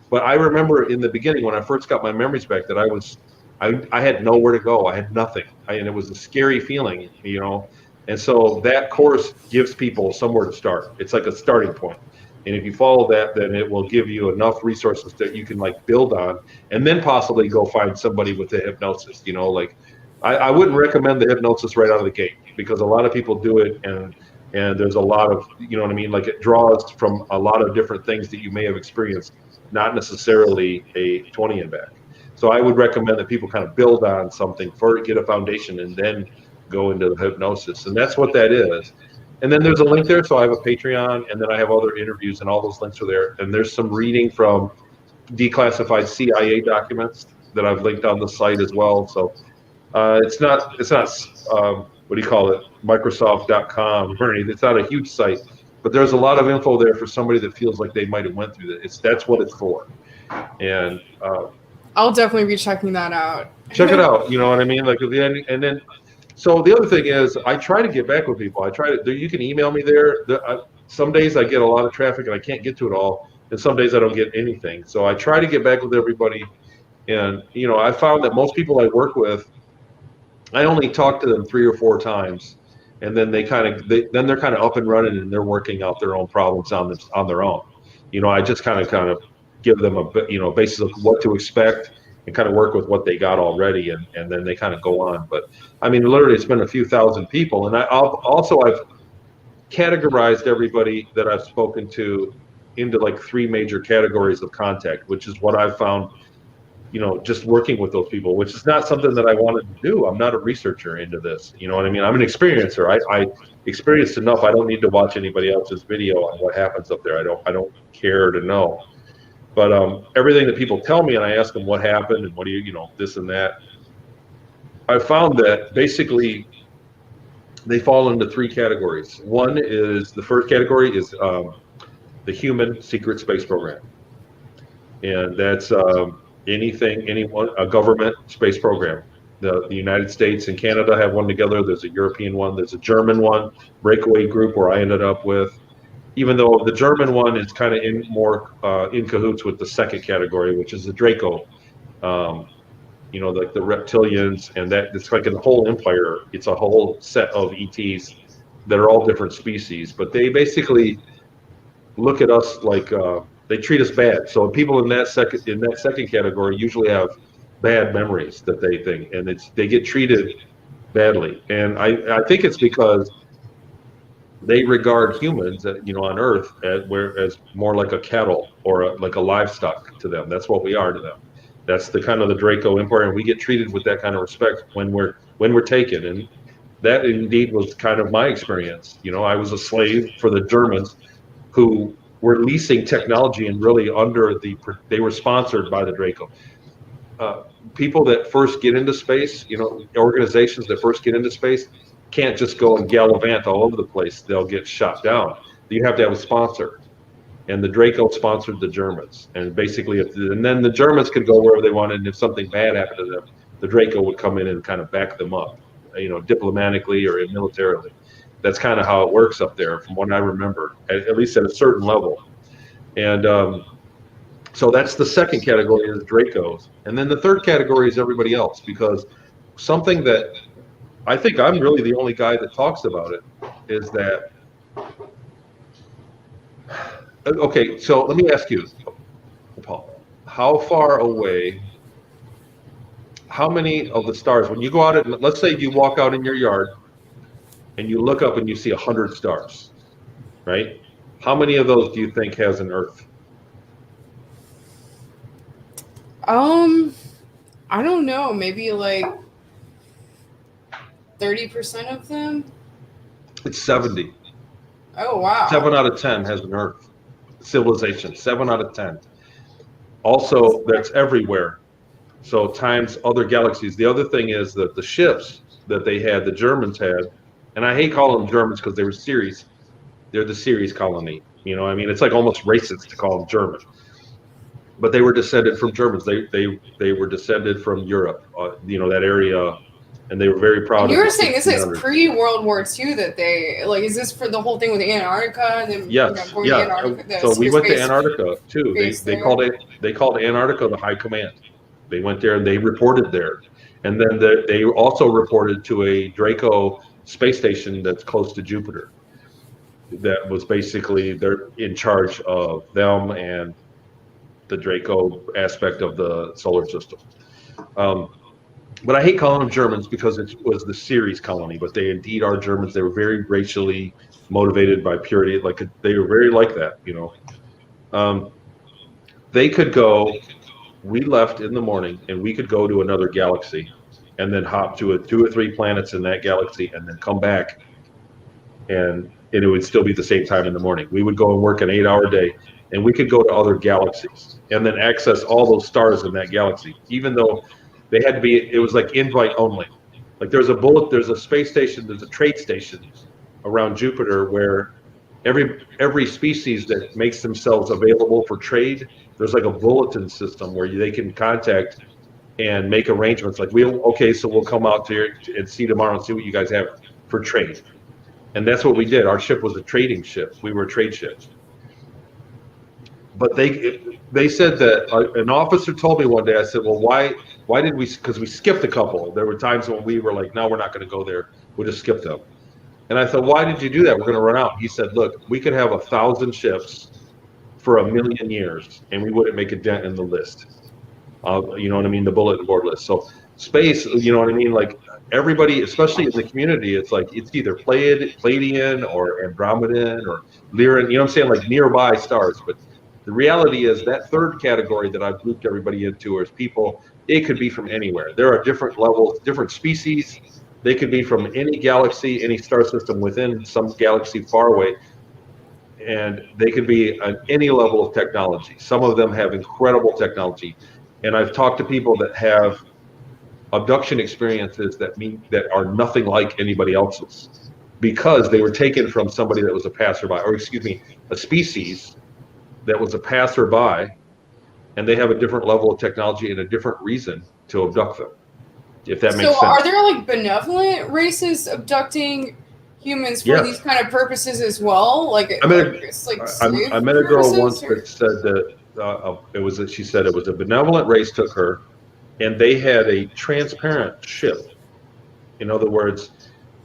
But I remember in the beginning when I first got my memories back that I had nowhere to go. I had nothing. And it was a scary feeling, you know. And so that course gives people somewhere to start. It's like a starting point. And if you follow that, then it will give you enough resources that you can like build on, and then possibly go find somebody with the hypnosis. You know, like I wouldn't recommend the hypnosis right out of the gate, because a lot of people do it, and there's a lot of, you know what I mean? Like, it draws from a lot of different things that you may have experienced, not necessarily a 20 and back. So I would recommend that people kind of build on something first, get a foundation, and then go into the hypnosis. And that's what that is. And then there's a link there. So I have a Patreon, and then I have other interviews, and all those links are there. And there's some reading from declassified CIA documents that I've linked on the site as well. So it's not what do you call it, Microsoft.com or anything. It's not a huge site, but there's a lot of info there for somebody that feels like they might have went through that. That's what it's for. And I'll definitely be checking that out. check it out. You know what I mean? Like, and then, so the other thing is, I try to get back with people. I try to. You can email me there. Some days I get a lot of traffic and I can't get to it all, and some days I don't get anything. So I try to get back with everybody. And I found that most people I work with, I only talk to them 3 or 4 times, and then they're kind of up and running, and they're working out their own problems on their own. I just kind of give them a basis of what to expect and kind of work with what they got already, and then they kind of go on. But I mean, literally, it's been a few thousand people, and I've categorized everybody that I've spoken to into like 3 major categories of contact, which is what I've found. Just working with those people, which is not something that I wanted to do. I'm not a researcher into this. You know what I mean? I'm an experiencer. I experienced enough. I don't need to watch anybody else's video on what happens up there. I don't care to know. But everything that people tell me, and I ask them what happened and what do you, this and that. I found that basically they fall into 3 categories. One is, the first category is the human secret space program, and that's a government space program. The United States and Canada have one together. There's a European one. There's a German one, breakaway group, where I ended up with. Even though the German one is kind of in cahoots with the second category, which is the Draco. Like the reptilians, and that it's like a whole empire. It's a whole set of ETs that are all different species, but they basically look at us like they treat us bad. So people in that second category usually have bad memories that they think, and they get treated badly. And I think it's because they regard humans, on Earth as more like a cattle or like a livestock to them. That's what we are to them. That's the kind of the Draco Empire, and we get treated with that kind of respect when we're taken. And that indeed was kind of my experience. I was a slave for the Germans, who were leasing technology, and really they were sponsored by the Draco. People that first get into space, organizations that first get into space can't just go and gallivant all over the place. They'll get shot down. You have to have a sponsor. And the Draco sponsored the Germans. And basically, and then the Germans could go wherever they wanted, and if something bad happened to them, the Draco would come in and kind of back them up, diplomatically or militarily. That's kind of how it works up there, from what I remember, at least at a certain level. And so that's the second category, is Dracos. And then the third category is everybody else, because something that I think I'm really the only guy that talks about it is that. Okay, so let me ask you, Paul, how far away, how many of the stars, when you go out, let's say you walk out in your yard and you look up and you see 100 stars, right? How many of those do you think has an Earth? I don't know, maybe like 30% of them? It's 70. Oh, wow. 7 out of 10 has an Earth civilization. 7 out of 10. Also, that's everywhere. So times other galaxies. The other thing is that the ships that the Germans had, and I hate calling them Germans because they were Ceres. They're the Ceres colony. It's like almost racist to call them German. But they were descended from Germans. They were descended from Europe, that area, and they were very proud of it. You were saying this is pre-World War II that they, is this for the whole thing with Antarctica? And then, yes, yeah. So we went to Antarctica too. They called Antarctica the High Command. They went there and they reported there. And then they also reported to a Draco space station that's close to Jupiter. That was basically, they're in charge of them and the Draco aspect of the solar system. But I hate calling them Germans because it was the Ceres colony, but they indeed are Germans. They were very racially motivated by purity. They were very like that, They could go, we left in the morning and we could go to another galaxy and then hop to 2 or 3 planets in that galaxy and then come back, and it would still be the same time in the morning. We would go and work an 8-hour day, and we could go to other galaxies and then access all those stars in that galaxy, even though they had to be, it was like invite only. Like there's a space station, there's a trade station around Jupiter where every species that makes themselves available for trade, there's like a bulletin system where they can contact and make arrangements. Like so we'll come out here and see tomorrow and see what you guys have for trade. And that's what we did. Our ship was a trading ship. We were a trade ship. But they said that an officer told me one day. I said, well, why did we? Because we skipped a couple. There were times when we were like, no, we're not going to go there. We'll just skip them. And I thought, why did you do that? We're going to run out. He said, look, we could have 1,000 ships for 1,000,000 years, and we wouldn't make a dent in the list. You know what I mean? The bulletin board list. So space, you know what I mean? Like everybody, especially in the community, it's like it's either Pleiadian or Andromedan or Lyran. You know what I'm saying? Like nearby stars. But the reality is that third category that I've grouped everybody into is people. It could be from anywhere. There are different levels, different species. They could be from any galaxy, any star system within some galaxy far away, and they could be on any level of technology. Some of them have incredible technology, and I've talked to people that have abduction experiences that are nothing like anybody else's, because they were taken from somebody that was a passerby, or excuse me, a species that was a passerby, and they have a different level of technology and a different reason to abduct them. If that makes sense. So are there like benevolent races abducting humans for these kind of purposes as well? Like I met a girl once that said that she said it was a benevolent race took her, and they had a transparent ship. In other words,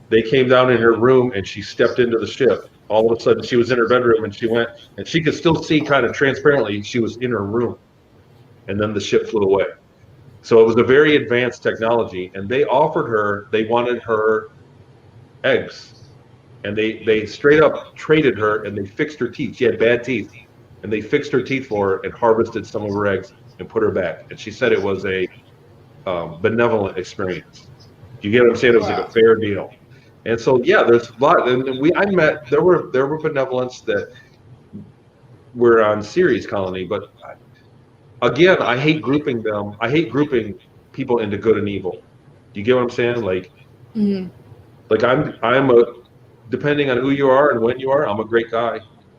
they came down in her room and she stepped into the ship. All of a sudden she was in her bedroom and she went and she could still see kind of transparently she was in her room, and then the ship flew away. So it was a very advanced technology, and they wanted her eggs, and they straight up traded her, and they fixed her teeth. She had bad teeth, and they fixed her teeth for her and harvested some of her eggs and put her back. And she said it was a benevolent experience. You get what I'm saying? It was like a fair deal. And so there's a lot. And there were benevolents that were on Ceres Colony, but again, I hate grouping them. I hate grouping people into good and evil. Do you get what I'm saying? Like, like depending on who you are and when you are, I'm a great guy,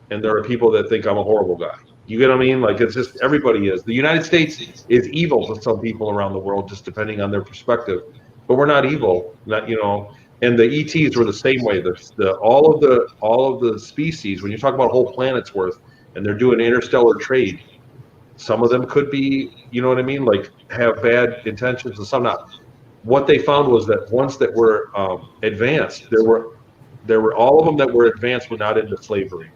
and there are people that think I'm a horrible guy. You get what I mean? Like, it's just everybody is. The United States is evil to some people around the world, just depending on their perspective. But we're not evil, And the ETs were the same way. All of the species, when you talk about whole planets worth, and they're doing interstellar trade. Some of them could be, you know what I mean, like have bad intentions, and some not. What they found was that ones that were advanced, there were all of them that were advanced were not into slavery,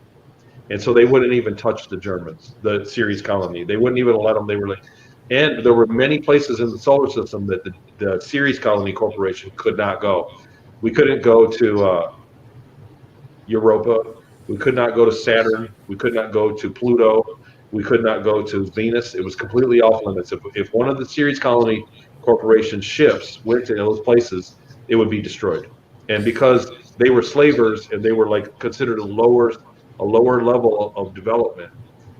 and so they wouldn't even touch the Germans, the Ceres colony. They wouldn't even let them. They were like, and there were many places in the solar system that the Ceres Colony Corporation could not go. We couldn't go to Europa. We could not go to Saturn. We could not go to Pluto. We could not go to Venus. It was completely off limits. If one of the Ceres Colony Corporation ships went to those places, it would be destroyed. And because they were slavers and they were like considered a lower level of development,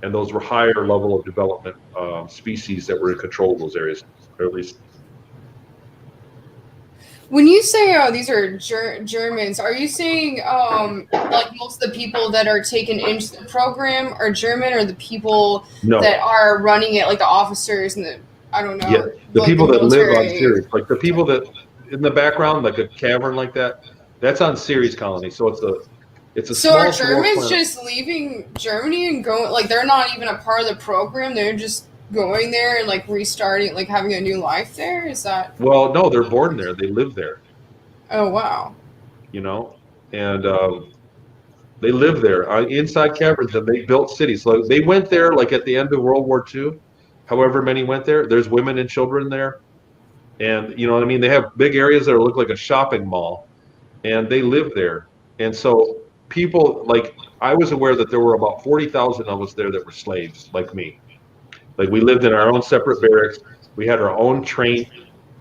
and those were higher level of development species that were in control of those areas, or at least. When you say these are Germans, are you saying like most of the people that are taken into the program are German, or the people that are running it, like the officers and the the people that live on Ceres, like the people that in the background, like a cavern like that, that's on Ceres Colony. So it's a so small. Are Germans just leaving Germany and going, like they're not even a part of the program? They're just going there and like restarting, like having a new life there? Is that? Well, no, they're born there. They live there. Oh wow. And they live there inside caverns, and they built cities. So they went there like at the end of World War II. However many went there. There's women and children there, and you know what I mean. They have big areas that look like a shopping mall, and they live there. And so people, like, I was aware that there were about 40,000 of us there that were slaves, like me. Like, we lived in our own separate barracks. We had our own train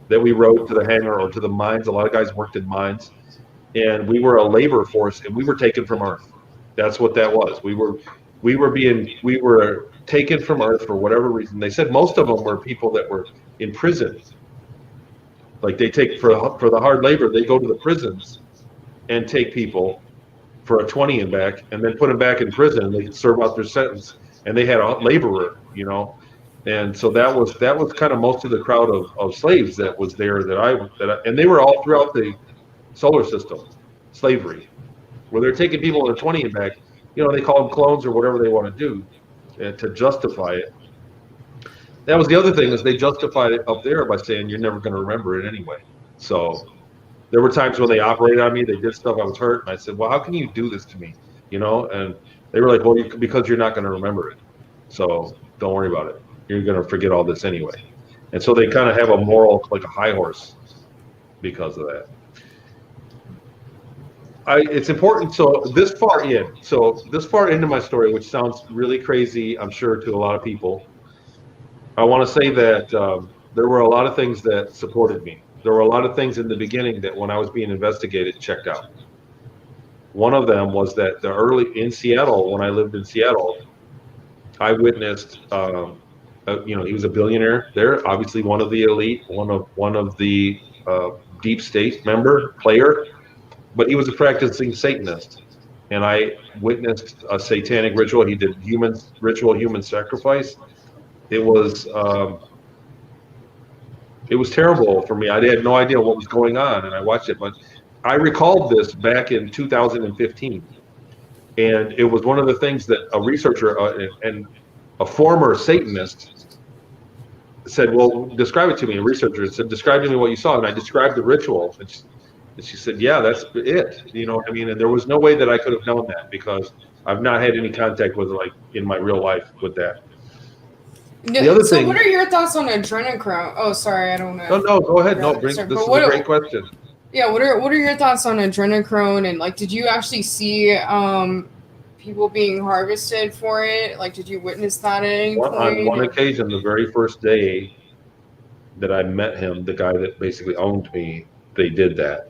that we rode to the hangar or to the mines. A lot of guys worked in mines, and we were a labor force, and we were taken from Earth. That's what that was. We were taken from Earth for whatever reason. They said most of them were people that were in prison. Like, they take for the hard labor, they go to the prisons and take people for a 20 and back, and then put them back in prison, and they could serve out their sentence. And they had a laborer, and so that was kind of most of the crowd of slaves that was there and they were all throughout the solar system, slavery, where they're taking people in a 20 and back, they call them clones or whatever they want to do, to justify it. That was the other thing, is they justified it up there by saying you're never going to remember it anyway. So there were times when they operated on me, they did stuff, I was hurt, and I said, well, how can you do this to me? And they were like, well, because you're not going to remember it. So don't worry about it. You're going to forget all this anyway. And so they kind of have a moral, like a high horse, because of that. It's important. So this far into my story, which sounds really crazy, I'm sure, to a lot of people, I want to say that there were a lot of things that supported me. There were a lot of things in the beginning that when I was being investigated, checked out. One of them was that in Seattle, when I lived in Seattle, I witnessed, he was a billionaire there, obviously one of the elite, one of the deep state player, but he was a practicing Satanist. And I witnessed a satanic ritual. He did human sacrifice. It was terrible for me. I had no idea what was going on, and I watched it. But I recalled this back in 2015, and it was one of the things that a researcher and a former Satanist said, well, describe it to me. A researcher said, describe to me what you saw. And I described the ritual. And she said, yeah, that's it. You know what I mean? And there was no way that I could have known that, because I've not had any contact with it, like, in my real life with that. The other thing, what are your thoughts on adrenochrome? Oh, sorry, I don't know. No, go ahead. This is a great question. Yeah, what are your thoughts on adrenochrome? And, like, did you actually see people being harvested for it? Like, did you witness that at any point? On one occasion, the very first day that I met him, the guy that basically owned me, they did that.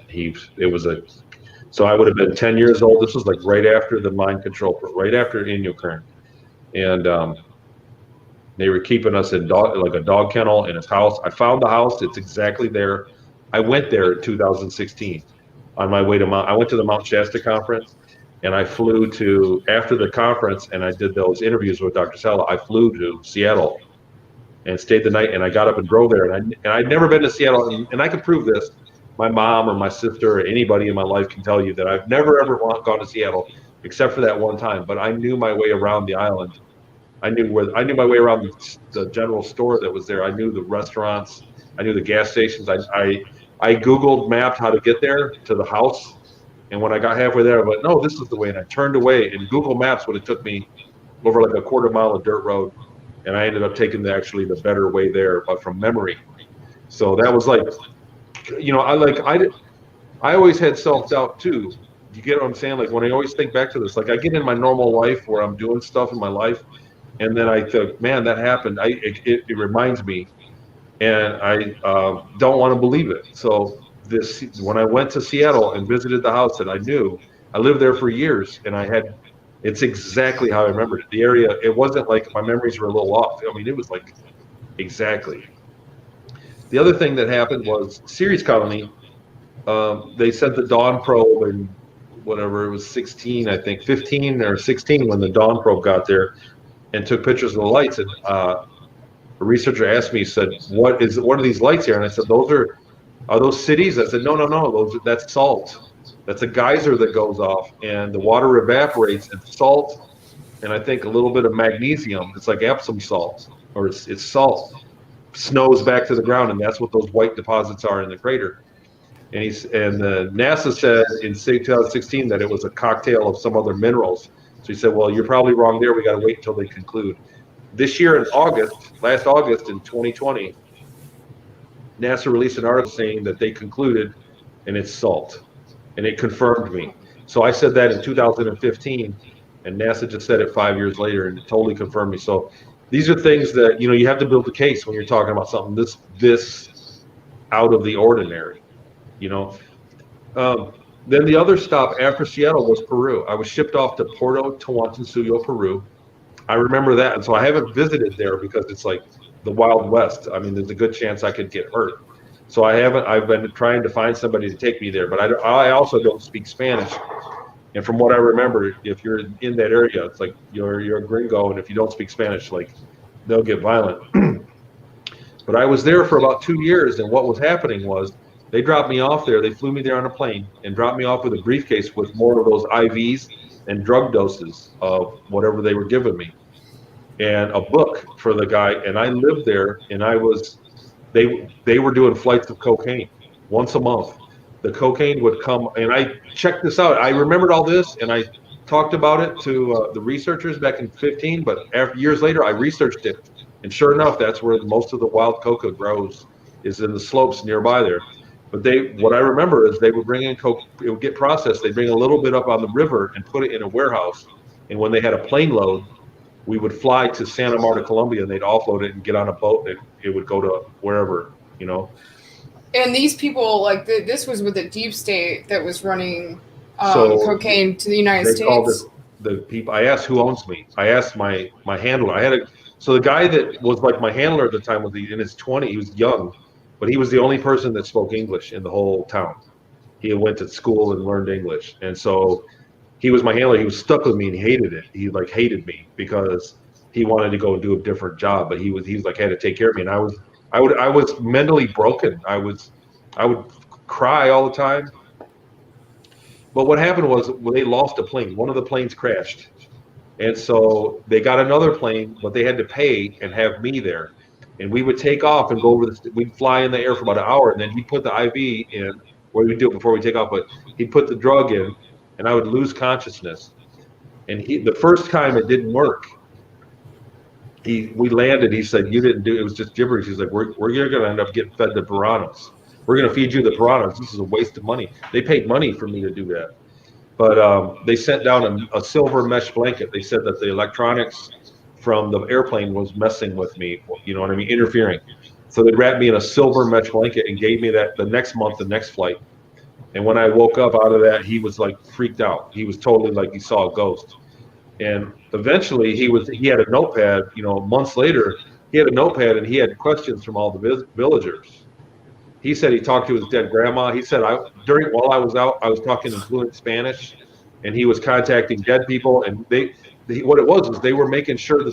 So I would have been 10 years old. This was like right after the mind control, right after Inyokern. And they were keeping us in a dog kennel in his house. I found the house. It's exactly there. I went there in 2016 on my way I went to the Mount Shasta conference, and I flew after the conference, and I did those interviews with Dr. Sala. I flew to Seattle and stayed the night, and I got up and drove there. And I'd never been to Seattle, and I can prove this. My mom or my sister or anybody in my life can tell you that I've never, ever gone to Seattle except for that one time. But I knew my way around the island. I knew my way around the general store that was there. I knew the restaurants. I knew the gas stations. I Googled mapped how to get there to the house. And when I got halfway there, I went, no, this is the way. And I turned away, and Google Maps would have took me over like a quarter mile of dirt road. And I ended up taking the better way there, but from memory. So that was like, I always had self-doubt too. You get what I'm saying? Like, when I always think back to this, like, I get in my normal life where I'm doing stuff in my life, and then I think, man, that happened. It reminds me, and I don't want to believe it. So when I went to Seattle and visited the house that I knew, I lived there for years, and it's exactly how I remembered it. The area, it wasn't like my memories were a little off. I mean, it was like exactly. The other thing that happened was Ceres Colony. They sent the Dawn probe in whatever, it was 16, I think, 15 or 16 when the Dawn probe got there and took pictures of the lights. And a researcher asked me, said, what are these lights here? And I said, are those cities? I said, no, that's salt. That's a geyser that goes off, and the water evaporates, and salt, and I think a little bit of magnesium. It's like Epsom salt, or it's salt, snows back to the ground, and that's what those white deposits are in the crater. And NASA said in 2016 that it was a cocktail of some other minerals. So he said, well, you're probably wrong there. We got to wait until they conclude. This year in last August in 2020, NASA released an article saying that they concluded, and it's salt, and it confirmed me. So I said that in 2015, and NASA just said it 5 years later, and it totally confirmed me. So these are things that, you have to build a case when you're talking about something this out of the ordinary, Then the other stop after Seattle was Peru. I was shipped off to Puerto Tawantinsuyo, Peru. I remember that, and so I haven't visited there because it's like the Wild West. I mean, there's a good chance I could get hurt. So I've been trying to find somebody to take me there, but I also don't speak Spanish. And from what I remember, if you're in that area, it's like you're a gringo, and if you don't speak Spanish, like they'll get violent. But I was there for about 2 years, and what was happening was they dropped me off there. They flew me there on a plane and dropped me off with a briefcase with more of those IVs and drug doses of whatever they were giving me, and a book for the guy. And I lived there, and they were doing flights of cocaine once a month. The cocaine would come, and I checked this out. I remembered all this, and I talked about it to the researchers back in 15. But years later, I researched it, and sure enough, that's where most of the wild coca grows, is in the slopes nearby there. But what I remember is they would bring in coke. It would get processed. They'd bring a little bit up on the river and put it in a warehouse. And when they had a plane load, we would fly to Santa Marta, Colombia, and they'd offload it and get on a boat, and it would go to wherever, you know. And these people, like, this was with the deep state that was running cocaine to the United States. The people. I asked who owns me. I asked my handler. So the guy that was like my handler at the time was in his 20s. He was young, but he was the only person that spoke English in the whole town. He went to school and learned English, and so he was my handler. He was stuck with me, and he hated it. He like hated me because he wanted to go and do a different job, but he was like had to take care of me, and I was mentally broken. I would cry all the time. But what happened was they lost a plane. One of the planes crashed, and so they got another plane, but they had to pay and have me there. And we would take off and go over we'd fly in the air for about an hour, and then he'd put the IV in, or we'd do it before we take off, but he'd put the drug in, and I would lose consciousness. And the first time it didn't work. We landed, he said, you didn't do it, was just gibberish. He's like, we're going to end up getting fed the piranhas. We're going to feed you the piranhas. This is a waste of money. They paid money for me to do that. But they sent down a silver mesh blanket. They said that the electronics from the airplane was messing with me, you know what I mean, interfering. So they wrapped me in a silver mesh blanket and gave me that the next month, the next flight. And when I woke up out of that, he was like freaked out. He was totally like he saw a ghost. And eventually he had a notepad, you know, months later, he had a notepad and he had questions from all the villagers. He said he talked to his dead grandma. He said while I was out, I was talking in fluent Spanish, and he was contacting dead people. And what it was they were making sure that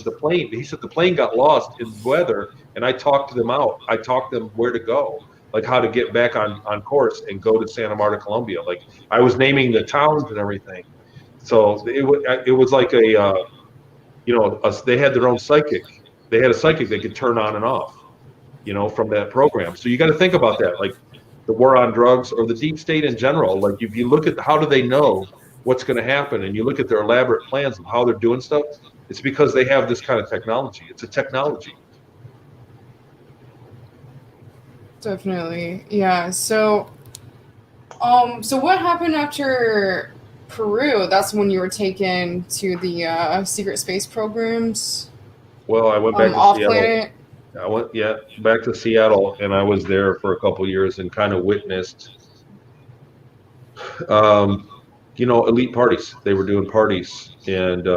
he said the plane got lost in weather, and I talked them out. I talked them where to go, like how to get back on course and go to Santa Marta, Colombia. Like I was naming the towns and everything. So it was like they had their own psychic. They had a psychic they could turn on and off, you know, from that program. So you got to think about that, like the war on drugs or the deep state in general. Like if you look at how do they know what's going to happen, and you look at their elaborate plans of how they're doing stuff, it's because they have this kind of technology. It's a technology. Definitely, yeah. So what happened after Peru? That's when you were taken to the secret space programs. Well, I went back to off Seattle. planet. I went back to Seattle, and I was there for a couple of years and kind of witnessed, elite parties. They were doing parties, and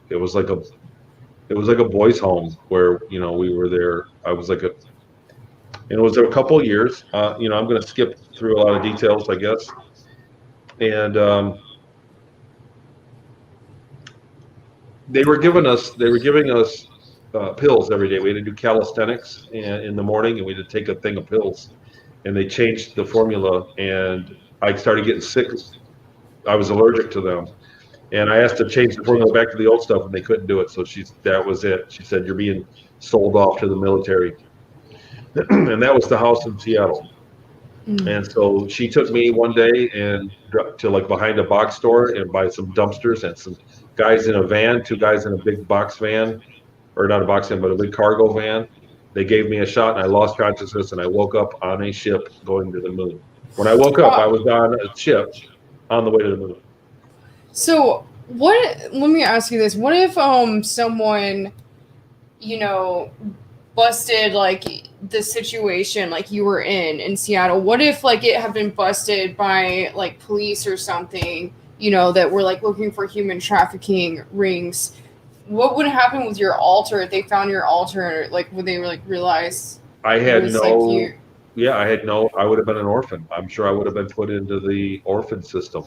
it was like a boys' home where we were there. And it was a couple of years. I'm going to skip through a lot of details, I guess. And they were giving us pills every day. We had to do calisthenics in the morning, and we had to take a thing of pills. And they changed the formula, and I started getting sick. I was allergic to them, and I asked to change the formula back to the old stuff, and they couldn't do it. So that was it. She said, "You're being sold off to the military," and that was the house in Seattle. And so she took me one day and to like behind a box store and buy some dumpsters and some guys in a van, two guys in a big box van, or not a box van, but a big cargo van. They gave me a shot, and I lost consciousness, and I woke up on a ship going to the moon. When I woke up, I was on a ship on the way to the moon. So let me ask you this. What if someone, busted like the situation like you were in Seattle? What if like it had been busted by like police or something, that were like looking for human trafficking rings? What would happen with your altar if they found your altar? Like, would they like realize? I had yeah, I would have been an orphan. I'm sure I would have been put into the orphan system,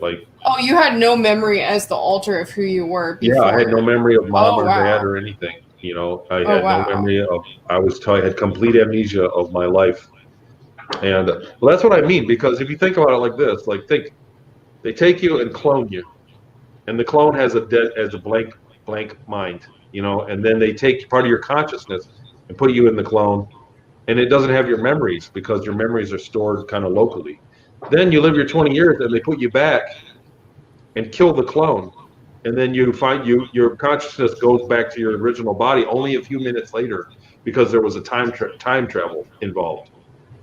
like. Oh, you had no memory as the alter of who you were Yeah, I had no before. memory of mom Oh or dad wow. or anything. I Oh had no wow. memory of, I had complete amnesia of my life. And well, that's what I mean, because if you think about it like this, like they take you and clone you, and the clone has a blank mind, and then they take part of your consciousness and put you in the clone, and it doesn't have your memories because your memories are stored kind of locally. Then you live your 20 years and they put you back and kill the clone, and then you find your consciousness goes back to your original body only a few minutes later because there was a time travel involved.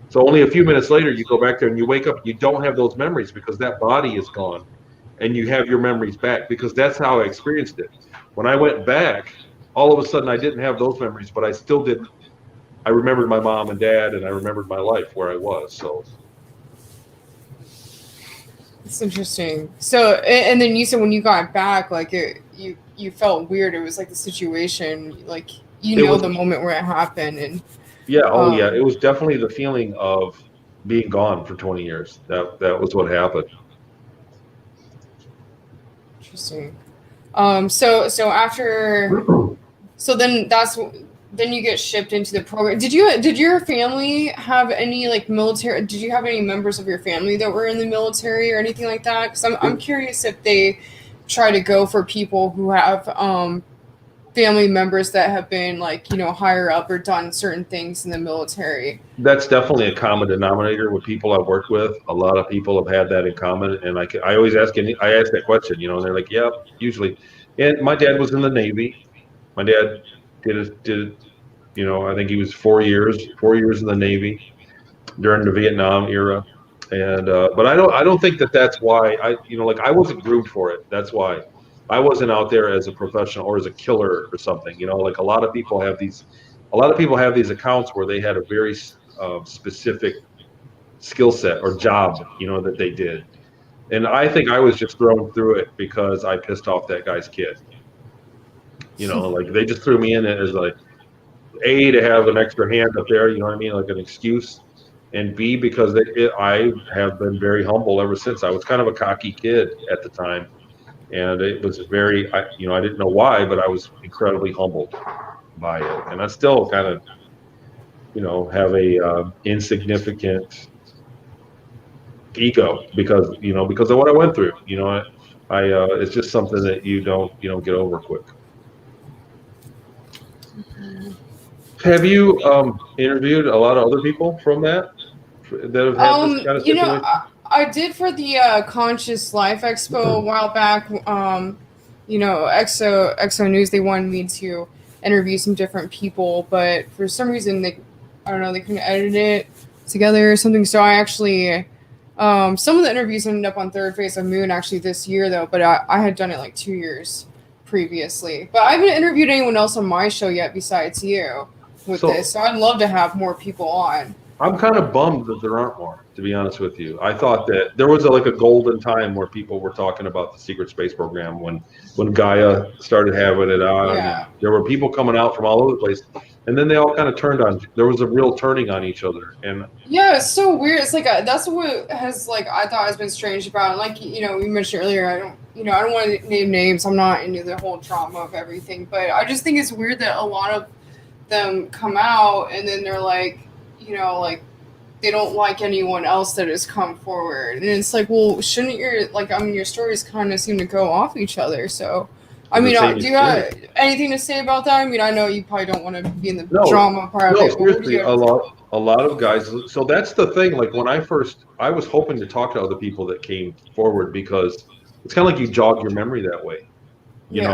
So only a few minutes later you go back there and you wake up, you don't have those memories because that body is gone, and you have your memories back, because that's how I experienced it. When I went back, all of a sudden I didn't have those memories, but I still didn't. I remembered my mom and dad, and I remembered my life where I was. So It's interesting. So, and then you said when you got back, like you felt weird. It was like the situation, like it was, the moment where it happened, and yeah, oh yeah, it um, was definitely the feeling of being gone for 20 years. That was what happened. interesting. So after, so then you get shipped into the program. Did your family have any like military? Did you have any members of your family that were in the military or anything like that? Because I'm curious if they try to go for people who have family members that have been like higher up or done certain things in the military. That's definitely a common denominator with people I've worked with. A lot of people have had that in common, and I always ask that question, and they're like, "Yeah, usually." And my dad was in the Navy. My dad did I think he was 4 years in the Navy during the Vietnam era, and but I don't think that's why like I wasn't groomed for it. That's why I wasn't out there as a professional or as a killer or something. Like a lot of people have these accounts where they had a very specific skill set or job, that they did. And I think I was just thrown through it because I pissed off that guy's kid. Like they just threw me in it as like A, to have an extra hand up there, you know what I mean, like an excuse, and B, because I have been very humble ever since. I was kind of a cocky kid at the time, and it was I didn't know why, but I was incredibly humbled by it, and I still kind of, have a insignificant ego because of what I went through. It's just something that you don't get over quick. Have you interviewed a lot of other people from that have had this kind of situation? I did for the Conscious Life Expo a while back. Exo News, they wanted me to interview some different people, but for some reason I don't know, they couldn't edit it together or something. So I actually, some of the interviews ended up on Third Phase of Moon actually this year though, but I had done it like 2 years previously. But I haven't interviewed anyone else on my show yet besides you with this, so I'd love to have more people on. I'm kind of bummed that there aren't more, to be honest with you. I thought that there was like a golden time where people were talking about the secret space program when Gaia started having it on. Yeah. And there were people coming out from all over the place, and then they all kind of turned on. There was a real turning on each other, and yeah, it's so weird. It's like that's what has I thought has been strange about it. Like we mentioned earlier, I don't want to name names. I'm not into the whole drama of everything, but I just think it's weird that a lot of them come out and then they're like, like they don't like anyone else that has come forward, and it's like, well, shouldn't your stories kind of seem to go off each other? So I mean, do you have anything to say about that? I mean, I know you probably don't want to be in the drama part of it. Seriously, a lot of guys. So that's the thing. Like when I was hoping to talk to other people that came forward, because it's kind of like you jog your memory that way, and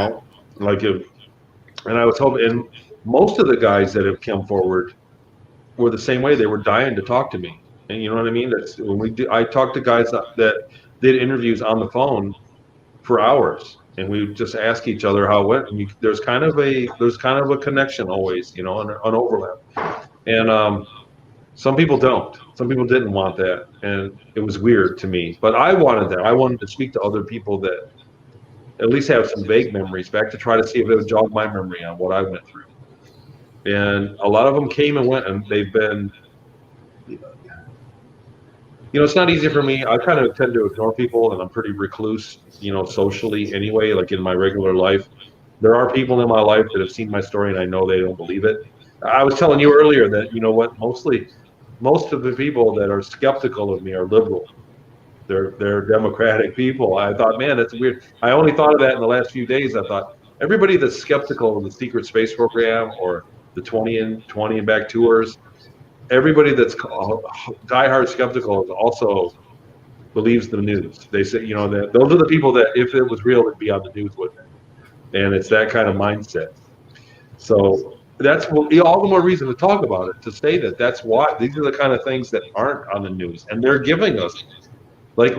I was hoping, and most of the guys that have come forward were the same way. They were dying to talk to me, and you know what I mean. That's when I talked to guys that did interviews on the phone for hours, and we would just ask each other how it went. And there's kind of a connection always, an overlap. And some people don't. Some people didn't want that, and it was weird to me. But I wanted that. I wanted to speak to other people that at least have some vague memories back to try to see if it would jog my memory on what I went through. And a lot of them came and went, and they've been it's not easy for me. I kind of tend to ignore people, and I'm pretty recluse, socially anyway, like in my regular life. There are people in my life that have seen my story, and I know they don't believe it. I was telling you earlier that, most of the people that are skeptical of me are liberal. They're democratic people. I thought, man, that's weird. I only thought of that in the last few days. I thought everybody that's skeptical of the secret space program or the 20 and back tours, everybody that's diehard skeptical is also believes the news. They say, that those are the people that if it was real, it'd be on the news with it. And it's that kind of mindset. So that's all the more reason to talk about it, to say that's why these are the kind of things that aren't on the news, and they're giving us like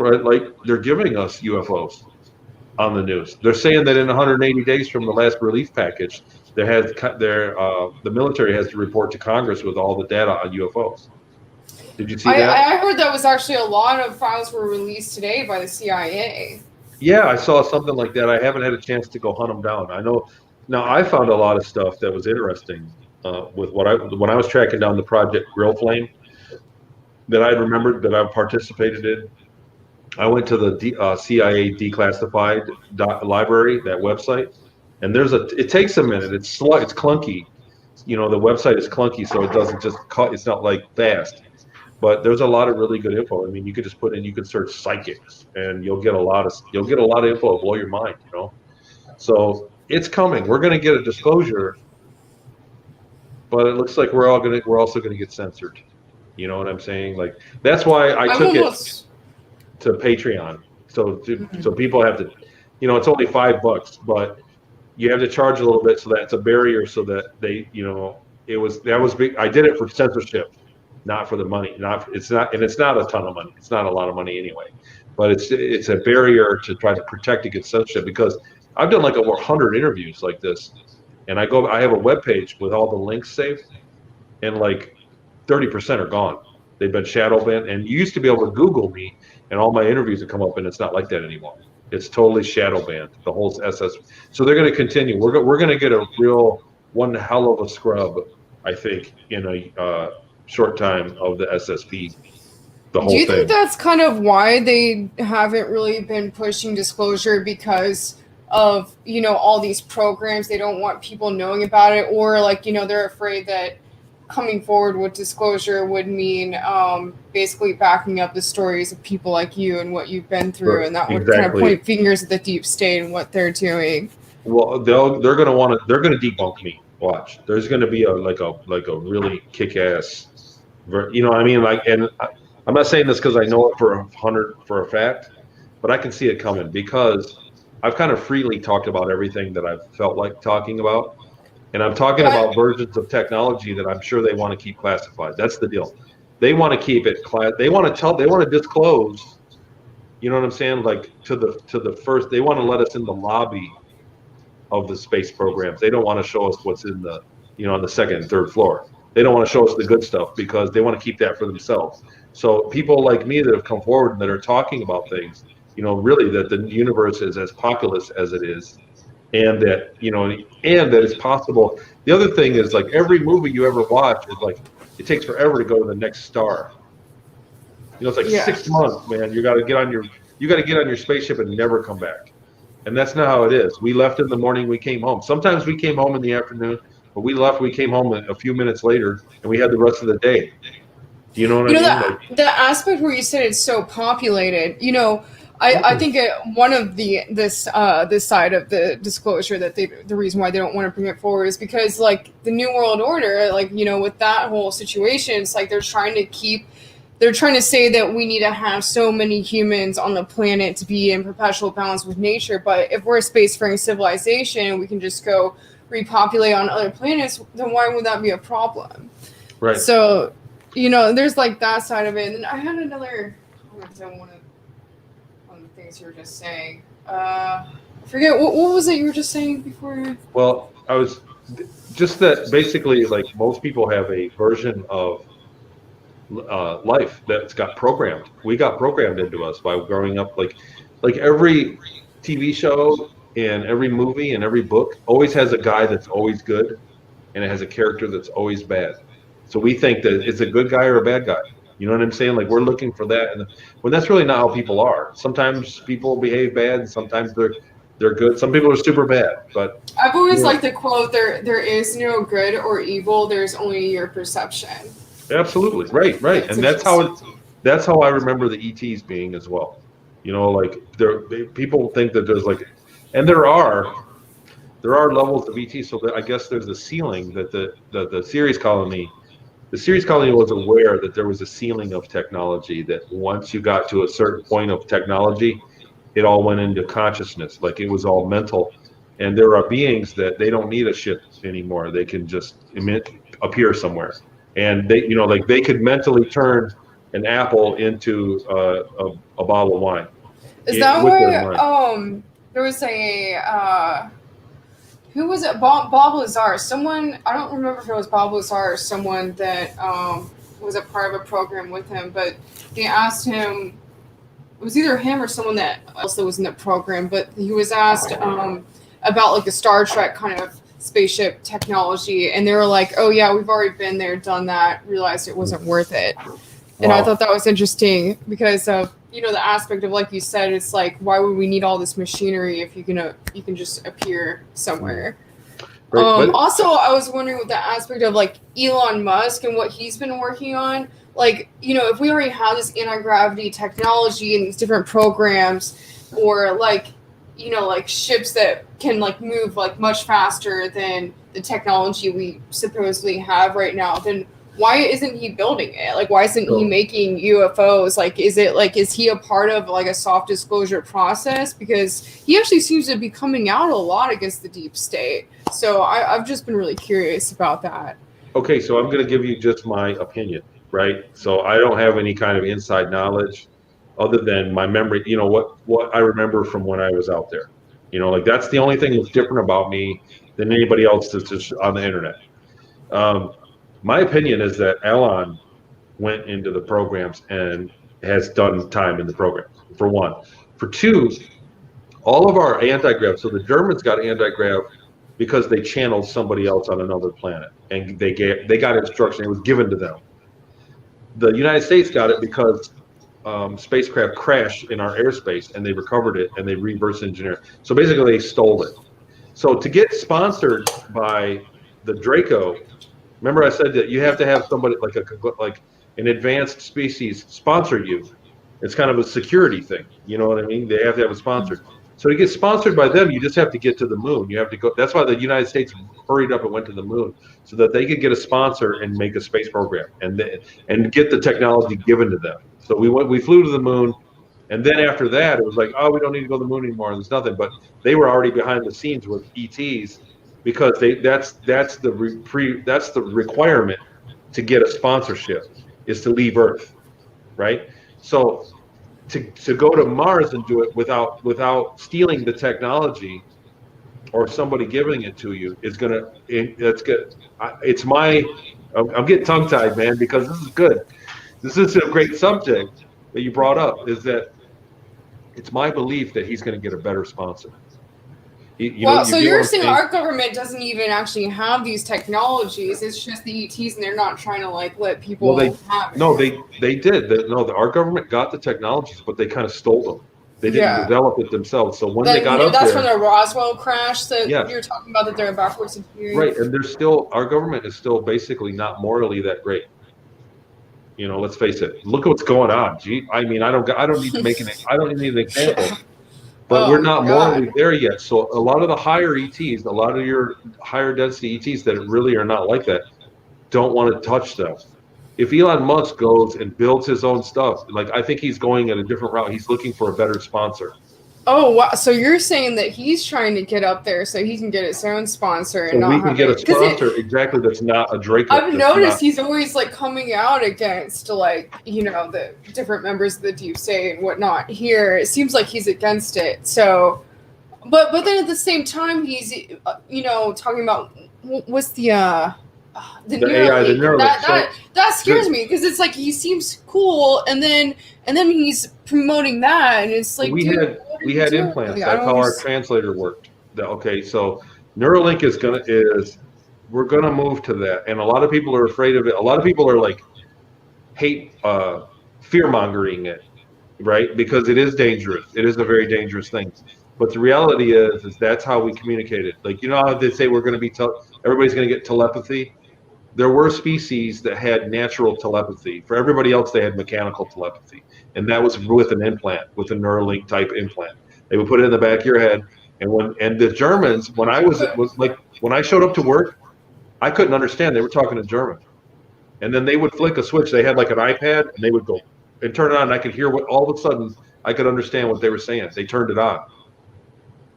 they're giving us UFOs on the news. They're saying that in 180 days from the last relief package, the military has to report to Congress with all the data on UFOs. Did you see that? I heard that was actually a lot of files were released today by the CIA. Yeah, I saw something like that. I haven't had a chance to go hunt them down. I know. Now, I found a lot of stuff that was interesting with when I was tracking down the Project Grill Flame that I remembered that I participated in. I went to the CIA declassified library, that website, and it takes a minute. It's clunky. The website is clunky, so it doesn't just it's not like fast. But there's a lot of really good info. I mean, you could just you could search psychics, and you'll get a lot of info. It'll blow your mind, So it's coming. We're going to get a disclosure, but it looks like we're also going to get censored. You know what I'm saying? Like, that's why I took it to Patreon. So people have to, it's only $5, but you have to charge a little bit, so that's a barrier, so that they, that was big. I did it for censorship, not for the money. It's not a ton of money. It's not a lot of money anyway, but it's a barrier to try to protect against censorship, because I've done like over 100 interviews like this, and I have a web page with all the links saved, and like 30% are gone. They've been shadow banned, and you used to be able to Google me, and all my interviews would come up, and it's not like that anymore. It's totally shadow banned, the whole SS. So they're going to continue. We're going to get a real one hell of a scrub, I think, in a short time of the SSP. The whole thing. Do you think that's kind of why they haven't really been pushing disclosure, because of all these programs? They don't want people knowing about it, or they're afraid that coming forward with disclosure would mean basically backing up the stories of people like you and what you've been through, right. And that would kind of point fingers at the deep state and what they're doing. Well, they're going to debunk me. Watch. There's going to be a really kick-ass, I mean, and I'm not saying this because I know it for a fact, but I can see it coming, because I've kind of freely talked about everything that I've felt like talking about. And I'm talking about versions of technology that I'm sure they want to keep classified. That's the deal. They want to keep it they want to disclose, you know what I'm saying? Like to the first, they want to let us in the lobby of the space programs. They don't want to show us what's in the, on the second and third floor. They don't want to show us the good stuff, because they want to keep that for themselves. So people like me that have come forward and that are talking about things, really that the universe is as populous as it is, and that, and that it's possible. The other thing is, like, every movie you ever watch is like, it takes forever to go to the next star. It's like 6 months, man. You got to get on your spaceship and never come back. And that's not how it is. We left in the morning, we came home. Sometimes we came home in the afternoon, but we came home a few minutes later, and we had the rest of the day. Do you know what I mean? The aspect where you said it's so populated, I think one of this side of the disclosure that the reason why they don't want to bring it forward is because, like, the New World Order, with that whole situation, it's like they're trying to say that we need to have so many humans on the planet to be in perpetual balance with nature. But if we're a spacefaring civilization and we can just go repopulate on other planets, then why would that be a problem? Right. So, there's like that side of it. And then I had another comment on one of the things you were just saying. I forget, what was it you were just saying before? Well, I was just that basically, like, most people have a version of life that's got programmed. We got programmed into us by growing up. Like every TV show and every movie and every book always has a guy that's always good, and it has a character that's always bad. So we think that it's a good guy or a bad guy. You know what I'm saying? Like we're looking for that, and when that's really not how people are. Sometimes people behave bad, and sometimes they're good. Some people are super bad, but I've always liked the quote: "There is no good or evil. There's only your perception." absolutely right, and that's how I remember the ETs being as well. You know, like people think that there's like, and there are levels of ET. So I guess there's a ceiling that the Ceres colony. The Ceres colony was aware that there was a ceiling of technology, that once you got to a certain point of technology, it all went into consciousness, like it was all mental. And there are beings that they don't need a ship anymore. They can just appear somewhere. And they, you know, like they could mentally turn an apple into a bottle of wine. Is that where there was who was it? Bob Lazar. Someone, I don't remember if it was Bob Lazar or someone that was a part of a program with him, but they asked him, it was either him or someone else that was in the program, but he was asked about like the Star Trek kind of spaceship technology, and they were like, oh yeah, we've already been there, done that, realized it wasn't worth it. And I thought that was interesting because of, you know, the aspect of, like you said, it's like, why would we need all this machinery if you can just appear somewhere? Right, also, I was wondering with the aspect of like Elon Musk and what he's been working on. Like, you know, if we already have this anti-gravity technology and these different programs, or like, you know, like ships that can like move like much faster than the technology we supposedly have right now, then why isn't he building it? Like, why isn't he making UFOs? Like, is he a part of like a soft disclosure process? Because he actually seems to be coming out a lot against the deep state. So I've just been really curious about that. Okay, so I'm going to give you just my opinion, right? So I don't have any kind of inside knowledge other than my memory, you know, what I remember from when I was out there. You know, like that's the only thing that's different about me than anybody else that's just on the internet. My opinion is that Elon went into the programs and has done time in the program, for one. For two, all of our anti-grav, so the Germans got anti-grav because they channeled somebody else on another planet, and they got instruction, it was given to them. The United States got it because spacecraft crashed in our airspace, and they recovered it, and they reverse engineered. So basically they stole it. So to get sponsored by the Draco, remember I said that you have to have somebody like an advanced species sponsor you. It's kind of a security thing. You know what I mean? They have to have a sponsor. So to get sponsored by them, you just have to get to the moon. You have to go. That's why the United States hurried up and went to the moon, so that they could get a sponsor and make a space program and get the technology given to them. So we flew to the moon, and then after that, it was like, oh, we don't need to go to the moon anymore. There's nothing. But they were already behind the scenes with ETs, because that's the requirement to get a sponsorship, is to leave Earth, right? So to go to Mars and do it without stealing the technology or somebody giving it to you is that's good. I'm getting tongue tied, man, because this is good. This is a great subject that you brought up. Is that it's my belief that he's going to get a better sponsor. So you're saying our government doesn't even actually have these technologies? It's just the ETs, and they're not trying to like let people have it. No, they did. Our government got the technologies, but they kind of stole them. They didn't develop it themselves. So when they got up that's there, from the Roswell crash that you're talking about, that they're backwards in period. Right, and our government is still basically not morally that great. You know, let's face it. Look at what's going on. Gee, I mean, I don't need to make I don't need an example. But we're not morally there yet. So a lot of the higher ETs, a lot of your higher density ETs that really are not like that, don't want to touch them. If Elon Musk goes and builds his own stuff, like I think he's going at a different route. He's looking for a better sponsor. Oh, wow. So you're saying that he's trying to get up there so he can get his own sponsor, and so we can get a sponsor exactly that's not a Draco. I've noticed he's always like coming out against like, you know, the different members of the deep state and whatnot. Here it seems like he's against it. So, but then at the same time he's you know, talking about what's the AI, the Neuralink. That scares me, because it's like he seems cool, and then he's promoting that, and it's like we had implants. That's how our translator worked. Okay, so Neuralink is we're going to move to that, and a lot of people are afraid of it. A lot of people are like fear mongering it, right? Because it is dangerous. It is a very dangerous thing. But the reality is that's how we communicated. Like, you know how they say we're going to be everybody's going to get telepathy. There were species that had natural telepathy. For everybody else, they had mechanical telepathy, and that was with an implant, with a Neuralink type implant. They would put it in the back of your head, and the Germans, when I was like when I showed up to work, I couldn't understand. They were talking in German, and then they would flick a switch. They had like an iPad, and they would go and turn it on. And I could hear what all of a sudden I could understand what they were saying. They turned it on.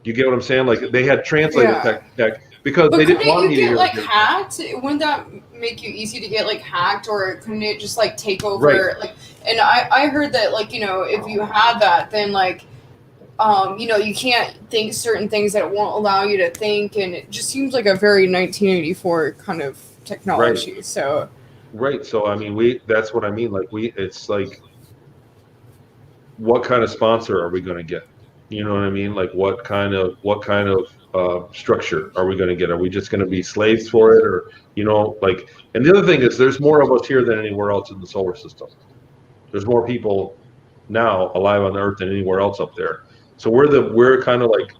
You get what I'm saying? Like they had translated tech because But they didn't couldn't want you me to get hear like it. hacked? Wouldn't that make you easy to get like hacked, or couldn't it just like take over? Right. Like, and I heard that like if you had that, then like you can't think certain things that won't allow you to think, and it just seems like a very 1984 kind of technology. Right. So Right. So I mean, that's what I mean. Like it's like, what kind of sponsor are we going to get? You know what I mean? Like what kind of structure are we going to get? Are we just going to be slaves for it, or like? And the other thing is, there's more of us here than anywhere else in the solar system. There's more people now alive on the Earth than anywhere else up there. So we're kind of like,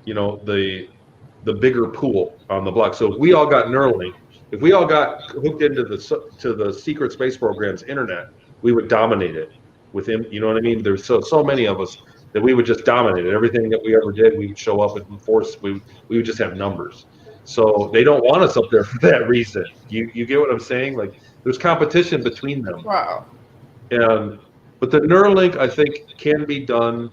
the bigger pool on the block. So if we all got Neuralink, if we all got hooked into the secret space program's internet, we would dominate it with him. You know what I mean? There's so many of us that we would just dominate it. Everything that we ever did, we would show up and force. We would just have numbers. So they don't want us up there for that reason. You get what I'm saying? Like there's competition between them. wow. But the Neuralink, I think, can be done.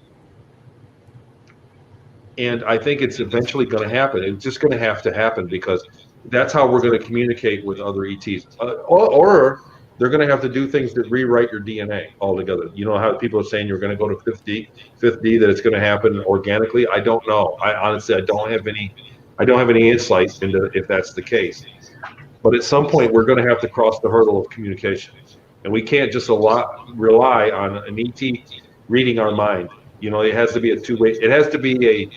And I think it's eventually going to happen. It's just going to have to happen because that's how we're going to communicate with other ETs. Or they're going to have to do things that rewrite your DNA altogether. You know how people are saying you're going to go to fifth D, that it's going to happen organically. I don't know. I honestly, I don't have any insight into if that's the case. But at some point, we're going to have to cross the hurdle of communication, and we can't just rely on an ET reading our mind. It has to be a two-way. It has to be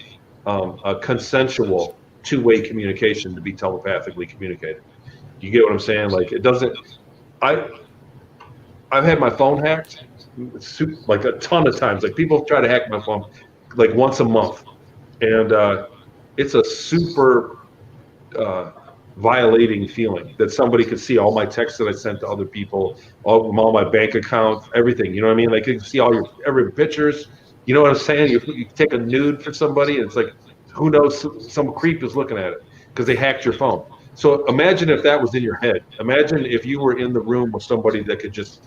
a consensual two-way communication to be telepathically communicated. You get what I'm saying? Like it doesn't. I've had my phone hacked like a ton of times. Like people try to hack my phone like once a month, and it's a super violating feeling that somebody could see all my texts that I sent to other people, all my bank accounts, everything. You know what I mean? Like you can see all your every pictures. You know what I'm saying? You take a nude for somebody, and it's like, who knows? Some creep is looking at it because they hacked your phone. So imagine if that was in your head. Imagine if you were in the room with somebody that could just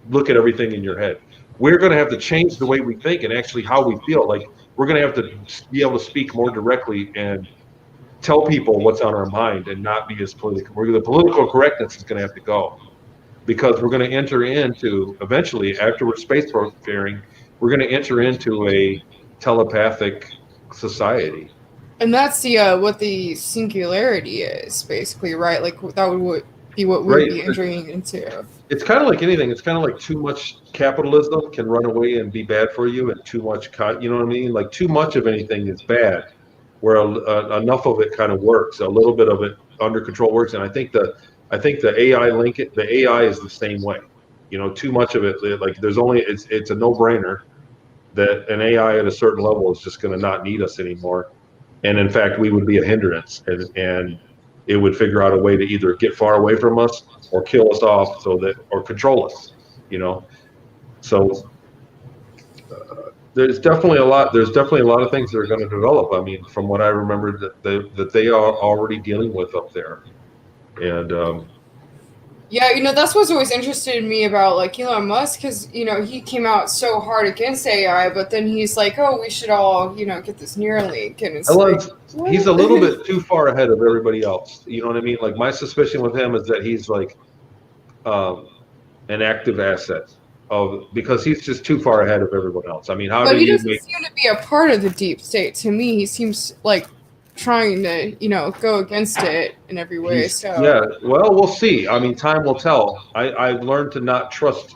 look at everything in your head. We're going to have to change the way we think and actually how we feel. Like we're going to have to be able to speak more directly and tell people what's on our mind and not be as political. The political correctness is going to have to go because we're going to enter into, eventually, after we're space faring, we're going to enter into a telepathic society. And that's the what the singularity is, basically, right? Like that would be what we'd be entering into. It's kind of like anything. It's kind of like too much capitalism can run away and be bad for you, and too much, you know what I mean? Like too much of anything is bad, where enough of it kind of works. A little bit of it under control works, and I think the AI the AI is the same way. Too much of it, like there's only it's a no-brainer that an AI at a certain level is just going to not need us anymore. And in fact, we would be a hindrance, and it would figure out a way to either get far away from us or kill us off, or control us. So there's definitely a lot. There's definitely a lot of things that are going to develop. I mean, from what I remember, that they are already dealing with up there, and yeah, that's what's always interested me about like Elon Musk, because he came out so hard against AI, but then he's like, oh, we should all get this Neuralink, and it's he's a little bit too far ahead of everybody else. You know what I mean? Like my suspicion with him is that he's like an active asset because he's just too far ahead of everyone else. I mean, but he doesn't seem to be a part of the deep state. To me, he seems like trying to go against it in every way. So yeah, well, we'll see. I mean, time will tell. I've learned to not trust.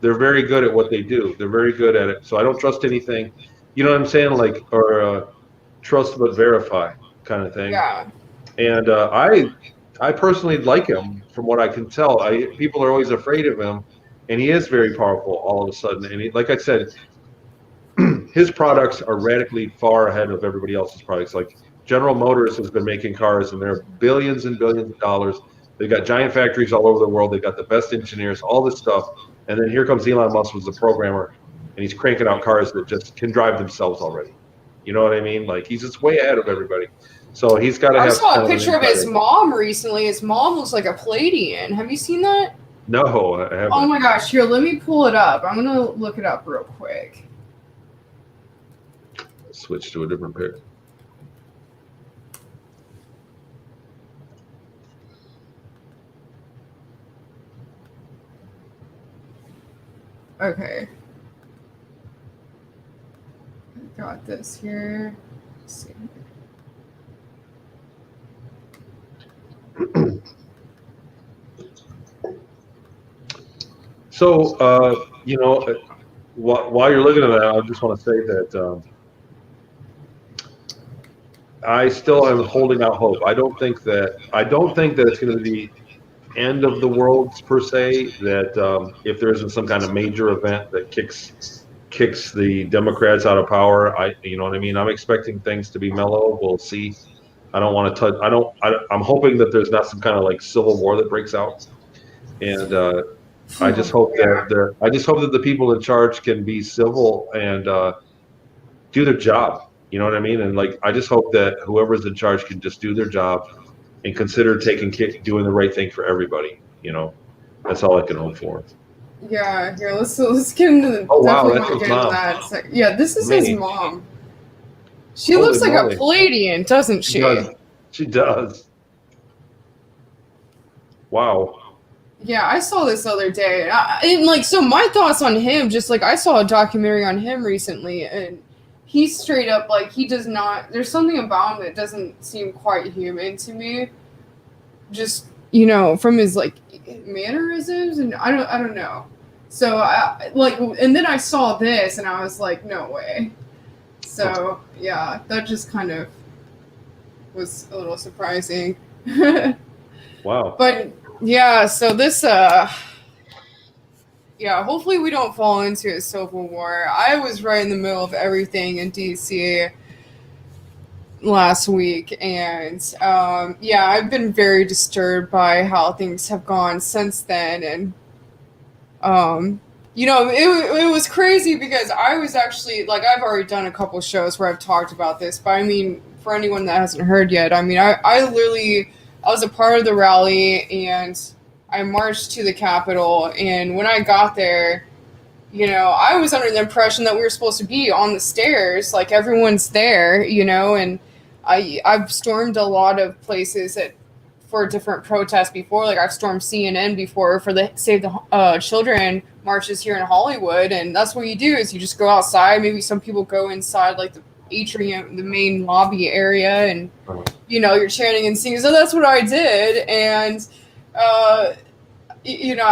They're very good at what they do. They're very good at it. So I don't trust anything. You know what I'm saying? Like, or trust but verify kind of thing. Yeah. And I personally like him from what I can tell. People are always afraid of him, and he is very powerful all of a sudden. And like I said, his products are radically far ahead of everybody else's products. Like General Motors has been making cars, and they're billions and billions of dollars. They've got giant factories all over the world. They've got the best engineers, all this stuff. And then here comes Elon Musk, who's a programmer, and he's cranking out cars that just can drive themselves already. You know what I mean? Like he's just way ahead of everybody. So he's got to have. I saw a picture of his mom recently. His mom looks like a Palladian. Have you seen that? No, I haven't. Oh my gosh! Here, let me pull it up. I'm gonna look it up real quick. Switch to a different pair. Okay. Got this here. Let's see. So, while you're looking at that, I just want to say that I still am holding out hope. I don't think that it's going to be the end of the world per se. That if there isn't some kind of major event that kicks the Democrats out of power, you know what I mean. I'm expecting things to be mellow. We'll see. I don't want to touch. I'm hoping that there's not some kind of like civil war that breaks out, and I just hope that the people in charge can be civil and do their job. You know what I mean? And like, I just hope that whoever's in charge can just do their job and consider doing the right thing for everybody. You know, that's all I can hope for. Yeah, here, let's get into the. Oh wow, that's his mom. Yeah, this is his mom. She looks like a Palladian, doesn't she? She does. Wow. Yeah, I saw this the other day, and so my thoughts on him, just like I saw a documentary on him recently, and he's straight up like he does not. There's something about him that doesn't seem quite human to me. Just from his like mannerisms, and I don't know. So and then I saw this, and I was like, no way. So yeah, that just kind of was a little surprising. Wow. But. Yeah, so this, hopefully we don't fall into a civil war. I was right in the middle of everything in DC last week, and, I've been very disturbed by how things have gone since then, and, it was crazy because I was actually, like, I've already done a couple shows where I've talked about this, but I mean, for anyone that hasn't heard yet, I mean, I was a part of the rally, and I marched to the Capitol, and when I got there, I was under the impression that we were supposed to be on the stairs, like everyone's there, and I've stormed a lot of places for different protests before, like I've stormed CNN before for the Save the Children marches here in Hollywood, and that's what you do is you just go outside, maybe some people go inside like the atrium, the main lobby area, and you're chanting and singing. So that's what I did, and I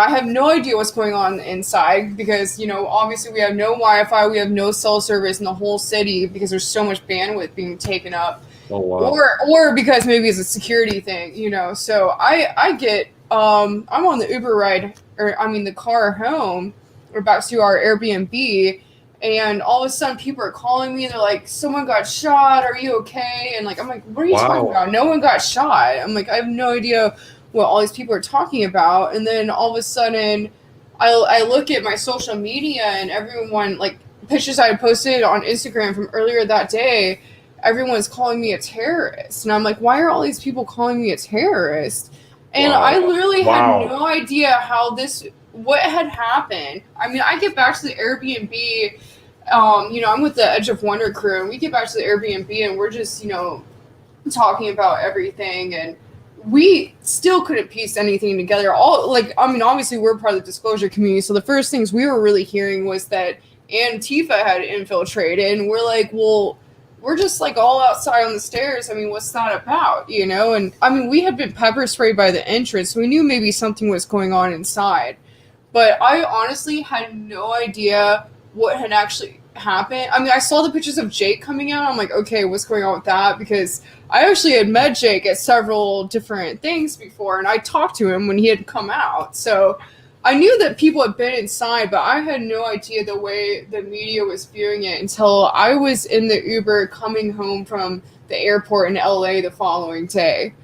have no idea what's going on inside because obviously we have no Wi-Fi, we have no cell service in the whole city because there's so much bandwidth being taken up. Oh wow. Or because maybe it's a security thing, So I get I'm on the Uber ride, the car home. We're back to our Airbnb. And all of a sudden, people are calling me. And they're like, "Someone got shot. Are you okay?" And I'm like, "What are you talking about? No one got shot." I'm like, I have no idea what all these people are talking about. And then all of a sudden, I look at my social media and everyone, like pictures I had posted on Instagram from earlier that day, everyone's calling me a terrorist. And I'm like, why are all these people calling me a terrorist? And I literally had no idea what had happened. I mean, I get back to the Airbnb. I'm with the Edge of Wonder crew, and we get back to the Airbnb, and we're just, talking about everything, and we still couldn't piece anything together. Obviously we're part of the disclosure community, so the first things we were really hearing was that Antifa had infiltrated, and we're like, well, we're just like all outside on the stairs. I mean, what's that about, And I mean, we had been pepper sprayed by the entrance, so we knew maybe something was going on inside. But I honestly had no idea what had actually happened. I mean, I saw the pictures of Jake coming out. I'm like, okay, what's going on with that? Because I actually had met Jake at several different things before, and I talked to him when he had come out. So I knew that people had been inside, but I had no idea the way the media was viewing it until I was in the Uber coming home from the airport in LA the following day.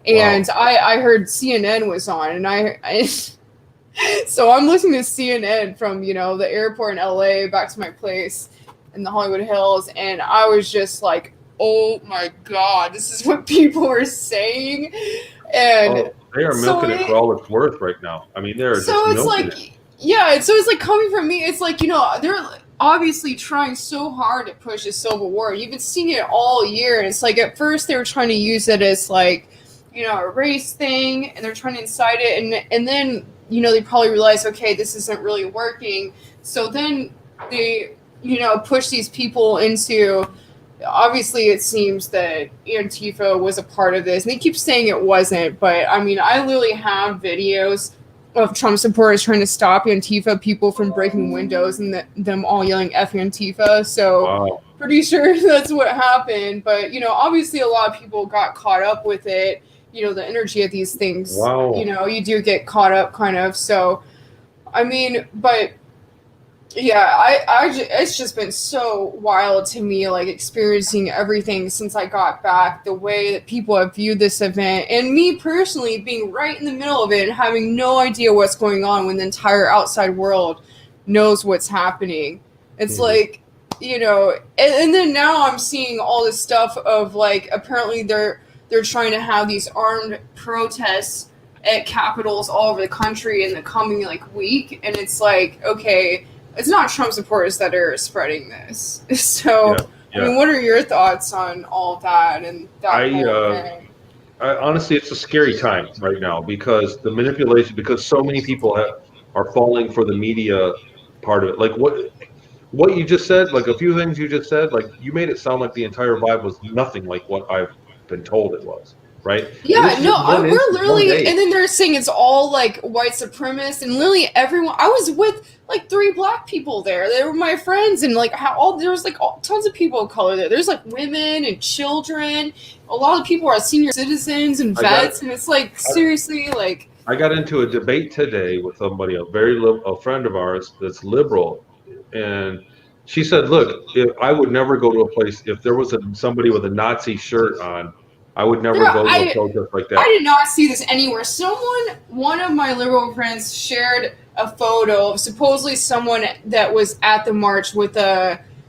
And wow. I heard CNN was on, and I so I'm listening to CNN from, you know, the airport in LA back to my place in the Hollywood Hills, and I was just like, oh my God, this is what people are saying. And they are milking it for all it's worth right now. I mean, they're just milking it. Yeah, so it's like coming from me, it's like, you know, they're obviously trying so hard to push a civil war. You've been seeing it all year, and it's like at first they were trying to use it as like, you know, a race thing, and they're trying to incite it, and then, you know, they probably realize, okay, this isn't really working. So then they, you know, push these people into, obviously it seems that Antifa was a part of this. And they keep saying it wasn't, but I mean, I literally have videos of Trump supporters trying to stop Antifa people from breaking windows and them all yelling F Antifa. So wow. Pretty sure that's what happened. But, you know, obviously a lot of people got caught up with it. You know, the energy of these things, wow. You know, you do get caught up kind of. So, I mean, but yeah, it's just been so wild to me, like experiencing everything since I got back, the way that people have viewed this event, and me personally being right in the middle of it and having no idea what's going on when the entire outside world knows what's happening. It's like, you know, and then now I'm seeing all this stuff of like, apparently they're trying to have these armed protests at capitals all over the country in the coming like week, and it's like, okay, it's not Trump supporters that are spreading this. So, yeah. I mean, what are your thoughts on all of that and that whole thing? Honestly, it's a scary time right now because the manipulation, because so many people are falling for the media part of it. Like what you just said, like a few things you just said, like you made it sound like the entire vibe was nothing like what I've been told it was, right? Yeah, no, we're literally, and then they're saying it's all like white supremacists, and literally everyone. I was with like 3 black people there. They were my friends, and like there was like tons of people of color there. There's like women and children. A lot of people are senior citizens and vets, and it's like seriously, like. I got into a debate today with somebody, a friend of ours that's liberal, and she said, "Look, if I would never go to a place if there was somebody with a Nazi shirt on. I would never go to a protest like that." I did not see this anywhere. One of my liberal friends shared a photo of supposedly someone that was at the march with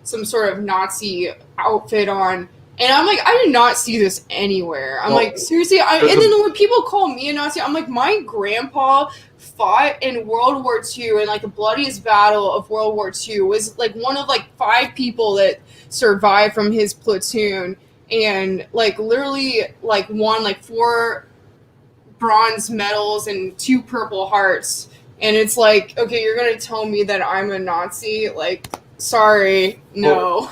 some sort of Nazi outfit on. And I'm like, I did not see this anywhere. I'm like, seriously? And then when people call me a Nazi, I'm like, my grandpa fought in World War II, and like the bloodiest battle of World War II was like one of like 5 people that survived from his platoon, and like literally like won like 4 bronze medals and 2 Purple Hearts. And it's like, okay, you're gonna tell me that I'm a Nazi? Like, sorry, no.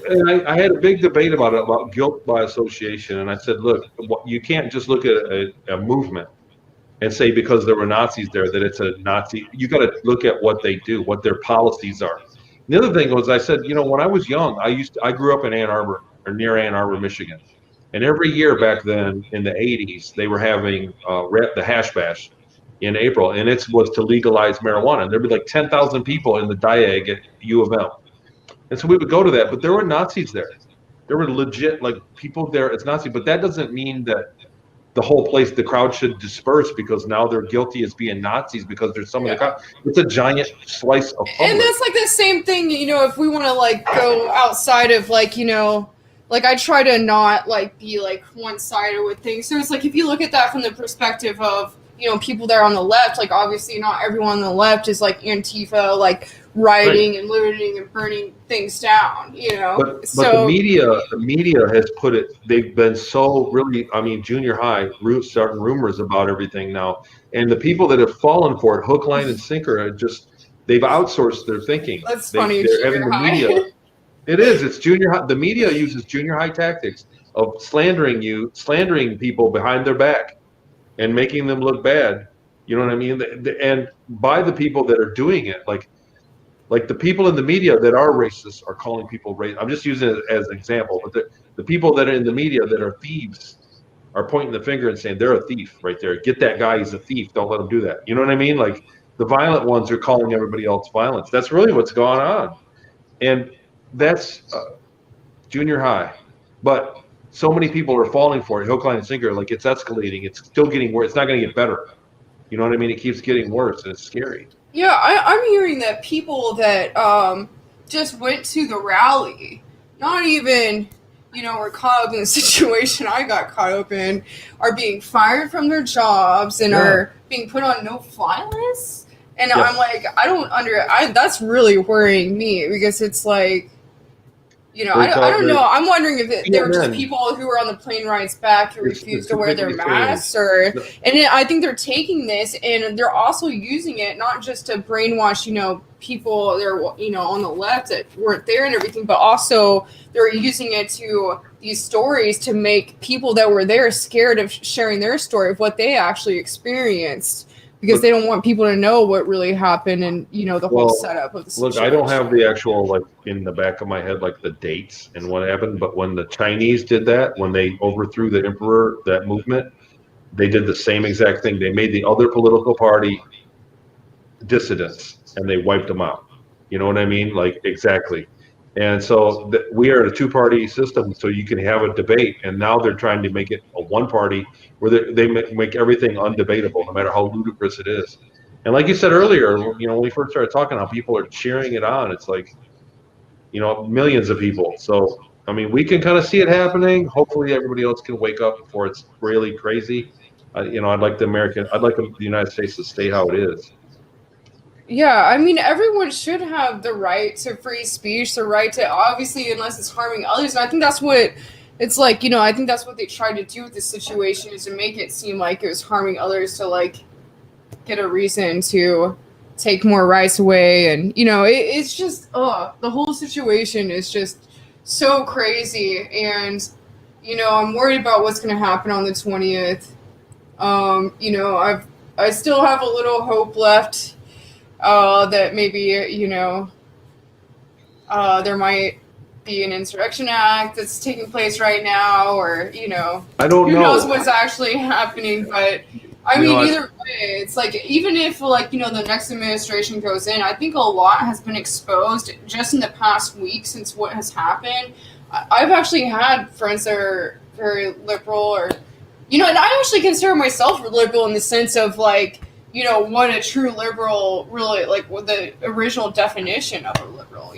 And I had a big debate about guilt by association, and I said, look, you can't just look at a movement and say because there were Nazis there that it's a Nazi. You got to look at what they do, what their policies are. The other thing was, I said, you know, when I was young, I grew up in Ann Arbor, or near Ann Arbor, Michigan, and every year back then in the 80s, they were having the Hash Bash in April, and it was to legalize marijuana. And there'd be like 10,000 people in the Diag at U of M. And so we would go to that, but there were Nazis there. There were legit like people there as Nazis, but that doesn't mean that the whole place, the crowd should disperse because now they're guilty as being Nazis because there's some of the crowd. It's a giant slice of public. And that's like the same thing, you know, if we want to like go outside of like, you know, like I try to not like be like one-sided with things. So it's like if you look at that from the perspective of, you know, people that are on the left, like obviously not everyone on the left is like Antifa, like rioting and looting and burning things down, you know. But the media has put it. They've been so really. I mean, junior high starting rumors about everything now, and the people that have fallen for it, hook, line, and sinker, are they've outsourced their thinking. That's funny. They're having the media. It is. It's junior high. The media uses junior high tactics of slandering people behind their back and making them look bad. You know what I mean? And by the people that are doing it, like Like the people in the media that are racist are calling people racist. I'm just using it as an example, but the people that are in the media that are thieves are pointing the finger and saying they're a thief right there. Get that guy, he's a thief. Don't let him do that. You know what I mean? Like the violent ones are calling everybody else violence. That's really what's going on. And that's junior high. But so many people are falling for it, hook, line, and sinker. Like it's escalating. It's still getting worse. It's not going to get better. You know what I mean? It keeps getting worse, and it's scary. Yeah, I'm hearing that people that just went to the rally, not even, were caught up in the situation I got caught up in, are being fired from their jobs and are being put on no-fly lists. And I'm like, that's really worrying me, because it's like, I don't know. I'm wondering if they were just people who were on the plane rides back who refused to wear their masks, and I think they're taking this and they're also using it not just to brainwash, people they're on the left that weren't there and everything, but also they're using it to these stories to make people that were there scared of sharing their story of what they actually experienced. Because they don't want people to know what really happened and, the whole setup of the situation. Look, I don't have the actual, in the back of my head, the dates and what happened. But when the Chinese did that, when they overthrew the emperor, that movement, they did the same exact thing. They made the other political party dissidents, and they wiped them out. You know what I mean? Exactly. And so we are in a two-party system, so you can have a debate. And now they're trying to make it a one-party where they make everything undebatable, no matter how ludicrous it is. And like you said earlier, when we first started talking, how people are cheering it on. It's like, millions of people. So, I mean, we can kind of see it happening. Hopefully everybody else can wake up before it's really crazy. I'd like the United States to stay how it is. Yeah, I mean, everyone should have the right to free speech, the right to, obviously, unless it's harming others. And I think that's what it's like, I think that's what they tried to do with this situation, is to make it seem like it was harming others to, get a reason to take more rights away. And, it's just, the whole situation is just so crazy. And, I'm worried about what's going to happen on the 20th. I still have a little hope left. That maybe, there might be an insurrection act that's taking place right now, or, I don't know. Who knows what's actually happening, but I mean, either way, it's like, even if, the next administration goes in, I think a lot has been exposed just in the past week since what has happened. I've actually had friends that are very liberal, or, and I actually consider myself liberal in the sense of, what a true liberal really, what the original definition of a liberal,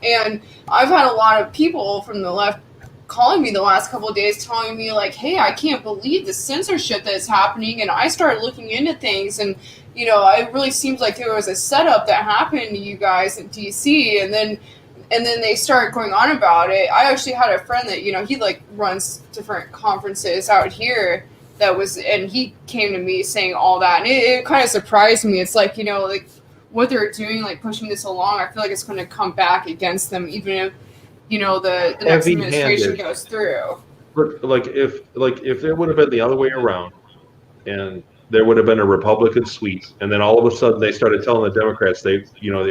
and I've had a lot of people from the left calling me the last couple of days, telling me hey, I can't believe the censorship that is happening. And I started looking into things, and it really seems like there was a setup that happened to you guys in DC, and then they started going on about it. I actually had a friend that he runs different conferences out here, and he came to me saying all that, and it kind of surprised me. It's what they're doing, pushing this along, I feel like it's going to come back against them, even if the next administration goes through. But if it would have been the other way around, and there would have been a Republican sweep, and then all of a sudden they started telling the Democrats, the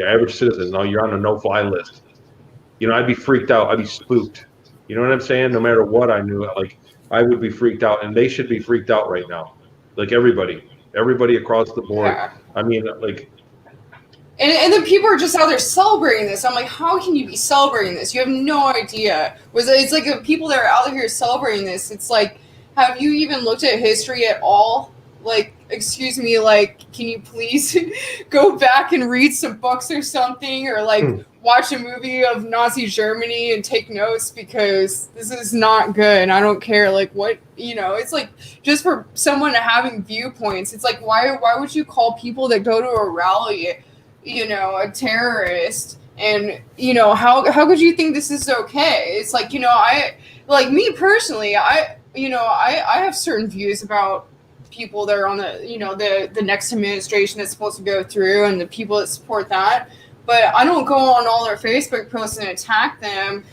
average citizen, no, you're on a no-fly list. I'd be freaked out. I'd be spooked. You know what I'm saying? No matter what I knew, I would be freaked out, and they should be freaked out right now. Everybody across the board. Yeah. I mean, And then people are just out there celebrating this. I'm like, how can you be celebrating this? You have no idea. It's like the people that are out here celebrating this. It's like, have you even looked at history at all? Excuse me, can you please go back and read some books or something, or watch a movie of Nazi Germany and take notes, because this is not good. I don't care what, it's just for someone having viewpoints. It's why would you call people that go to a rally, a terrorist? And how could you think this is okay? It's I me personally, I have certain views about people that are on the next administration that's supposed to go through, and the people that support that. But I don't go on all their Facebook posts and attack them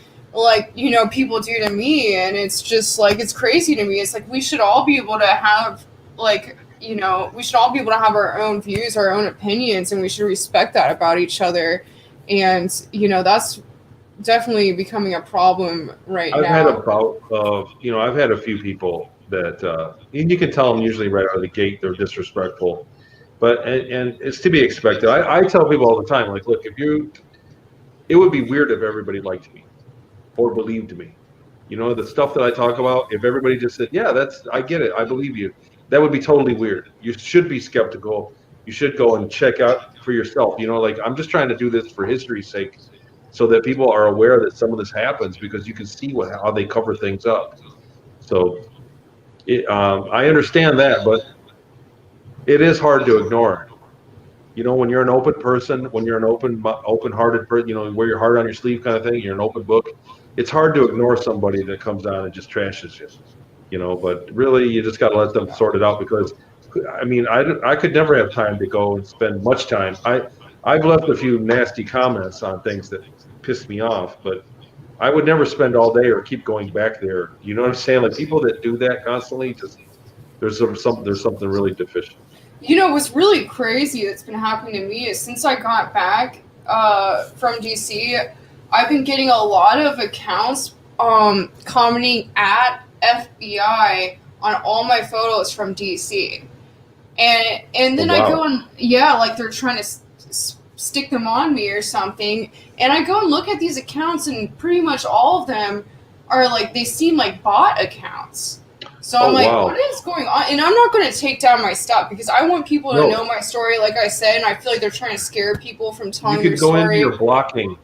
people do to me. And it's just it's crazy to me. It's we should all be able to have we should all be able to have our own views, our own opinions, and we should respect that about each other. And that's definitely becoming a problem right I've now. had a bout of, I've had a few people that, and you can tell them usually right out of the gate they're disrespectful, but and it's to be expected. I tell people all the time, like, look, it would be weird if everybody liked me or believed me. The stuff that I talk about, if everybody just said, yeah, I get it, I believe you, that would be totally weird. You should be skeptical. You should go and check out for yourself. Like, I'm just trying to do this for history's sake so that people are aware that some of this happens, because you can see how they cover things up. So I understand that, but it is hard to ignore. When you're an open person, when you're an open-hearted person, wear your heart on your sleeve kind of thing, you're an open book, it's hard to ignore somebody that comes on and just trashes you. But really, you just got to let them sort it out, because, I mean, I could never have time to go and spend much time. I've left a few nasty comments on things that pissed me off, but I would never spend all day or keep going back there. You know what I'm saying? Like, people that do that constantly, just there's something really deficient. What's really crazy that's been happening to me is, since I got back from DC, I've been getting a lot of accounts commenting at FBI on all my photos from DC. And then Oh, wow. I go and, like, they're trying to stick them on me or something. And I go and look at these accounts, and pretty much all of them are, like, they seem like bot accounts. So I'm like, wow. What is going on? And I'm not going to take down my stuff, because I want people to know my story, like I said, and I feel like they're trying to scare people from telling their story. You could go into your blocking,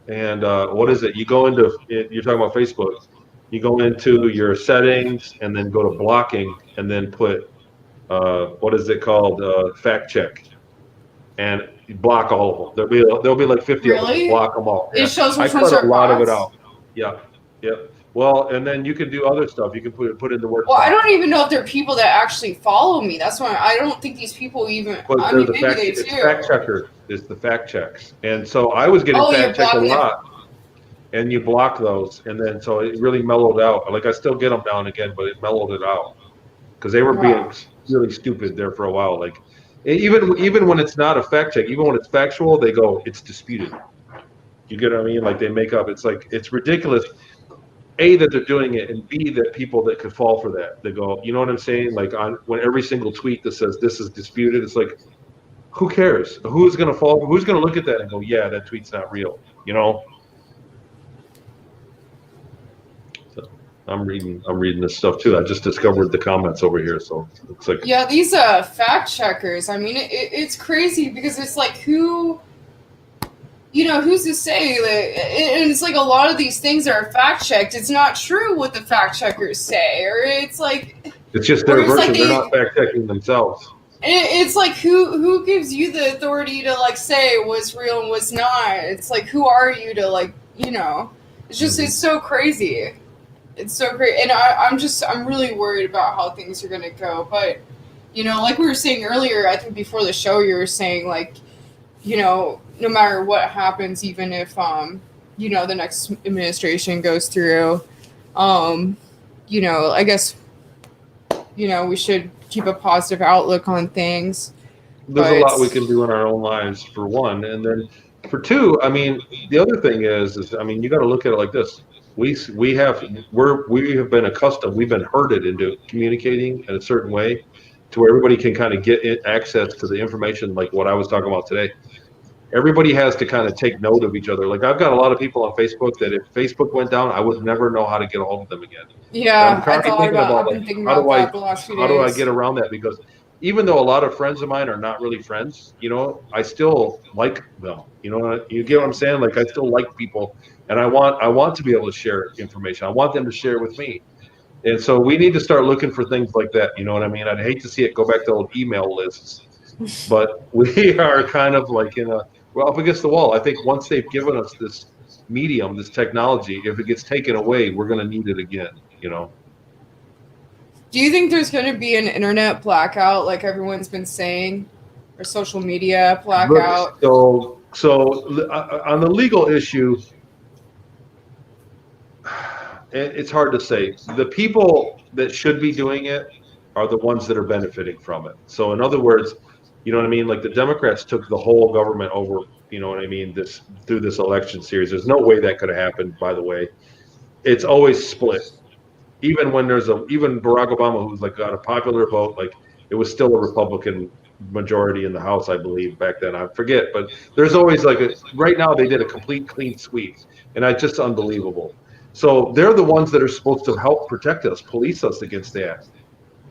and what is it? You're talking about Facebook. You go into your settings and then go to blocking, and then put, what is it called? Fact check. And you block all of them. There'll be like 50 of them. Block them all. It shows which I ones cut are a lot of it bots? out. Yeah. Well, and then you can do other stuff. You can put in the word. Well, I don't even know if they're people that actually follow me. That's why I don't think these people even. But I mean, maybe they it's do. fact checker. It's the fact checks. And so I was getting fact checked a lot. And you block those, and then so it really mellowed out. Like, I still get them now and again, but it mellowed it out, because they were being really stupid there for a while. Like, even when it's not a fact check, even when it's factual, they go, it's disputed. You get what I mean? Like, they make up. It's like, it's ridiculous. A, that they're doing it, and B, that people that could fall for that, they go, you know what I'm saying? Like, when every single tweet that says this is disputed, it's like, who cares? Who's gonna fall? Who's gonna look at that and go, yeah, that tweet's not real? I'm reading this stuff too. I just discovered the comments over here, so it's like, yeah, these fact checkers. I mean, it's crazy, because it's like, who's to say that? And it's like, a lot of these things are fact checked. It's not true what the fact checkers say, or it's like, it's just their version. They're not fact checking themselves. It's like, who gives you the authority to, like, say what's real and what's not? It's like, who are you to, like, It's just It's so crazy. It's so great, and I'm really worried about how things are gonna go. But like we were saying earlier, I think before the show, you were saying, like, no matter what happens, even if the next administration goes through, I guess we should keep a positive outlook on things. There's a lot we can do in our own lives, for one, and then for two, I mean, the other thing is I mean, you got to look at it like this. We have been accustomed, we've been herded into communicating in a certain way, to where everybody can kind of get access to the information, like what I was talking about today. Everybody has to kind of take note of each other. Like, I've got a lot of people on Facebook that if Facebook went down, I would never know how to get a hold of them again. Yeah, I've been thinking about the last few days. How do I get around that? Because even though a lot of friends of mine are not really friends, I still like them. You get what I'm saying? Like, I still like people, and I want to be able to share information. I want them to share it with me. And so we need to start looking for things like that. You know what I mean? I'd hate to see it go back to old email lists, but we are kind of like we're up against the wall. I think once they've given us this medium, this technology, if it gets taken away, we're going to need it again. Do you think there's going to be an internet blackout, like everyone's been saying, or social media blackout? So on the legal issue, it's hard to say. The people that should be doing it are the ones that are benefiting from it. So in other words, You know what I mean? Like the Democrats took the whole government over. You know what I mean? Through this election series, there's no way that could have happened. By the way, it's always split. Even when even Barack Obama, who's like got a popular vote, like it was still a Republican majority in the House, I believe, back then. I forget, but there's always like right now they did a complete clean sweep, and it's just unbelievable. So they're the ones that are supposed to help protect us, police us against that,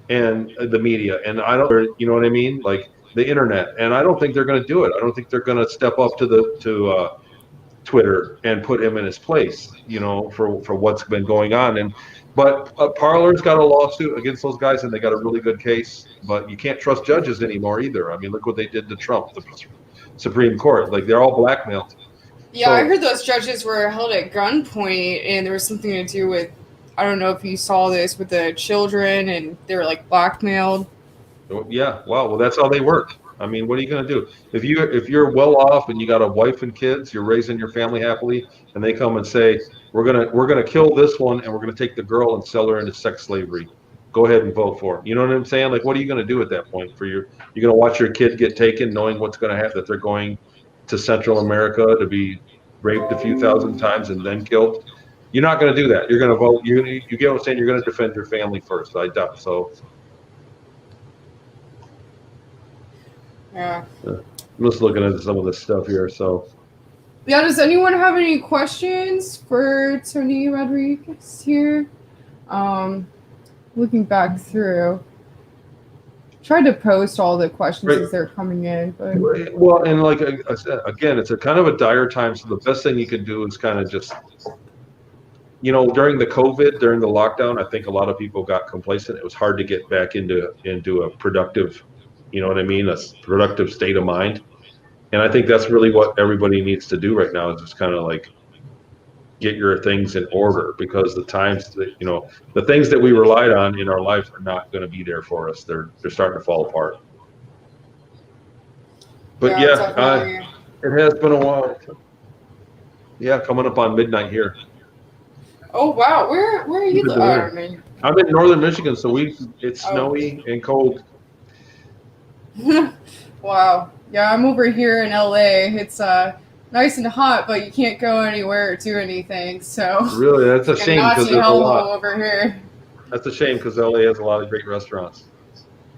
and the media. And I don't, you know what I mean, like the internet. And I don't think they're going to do it. I don't think they're going to step up to Twitter and put him in his place, you know, for what's been going on. But Parler's got a lawsuit against those guys, and they got a really good case. But you can't trust judges anymore either. I mean, look what they did to Trump, the Supreme Court. Like they're all blackmailed. Yeah, I heard those judges were held at gunpoint, and there was something to do with, I don't know if you saw this, with the children, and they were like blackmailed. Yeah, wow. Well, that's how they work. I mean, what are you going to do if you're well off and you got a wife and kids, you're raising your family happily, and they come and say we're gonna kill this one and we're gonna take the girl and sell her into sex slavery. Go ahead and vote for it. You know what I'm saying? Like, what are you going to do at that point? You're going to watch your kid get taken, knowing what's going to happen, that they're going to Central America to be raped a few thousand times and then killed. You're not going to do that. You're going to vote. You get what I'm saying? You're going to defend your family first. I doubt so. Yeah. I'm just looking at some of this stuff here. So. Yeah. Does anyone have any questions for Tony Rodrigues here? Looking back through. Tried to post all the questions as they're coming in, but well, and like I said, again, it's a kind of a dire time. So the best thing you can do is kind of just, you know, during the lockdown, I think a lot of people got complacent. It was hard to get back into a productive, you know what I mean, a productive state of mind. And I think that's really what everybody needs to do right now, is just kind of like get your things in order, because the times that, you know, the things that we relied on in our life are not going to be there for us. They're starting to fall apart. But yeah, it has been a while. Yeah, coming up on midnight here. Oh wow, where are you? I'm in northern Michigan, so it's snowy and cold. Wow. Yeah, I'm over here in LA. It's nice and hot, but you can't go anywhere or do anything. So really, that's a shame, because there's a lot over here. That's a shame, because LA has a lot of great restaurants.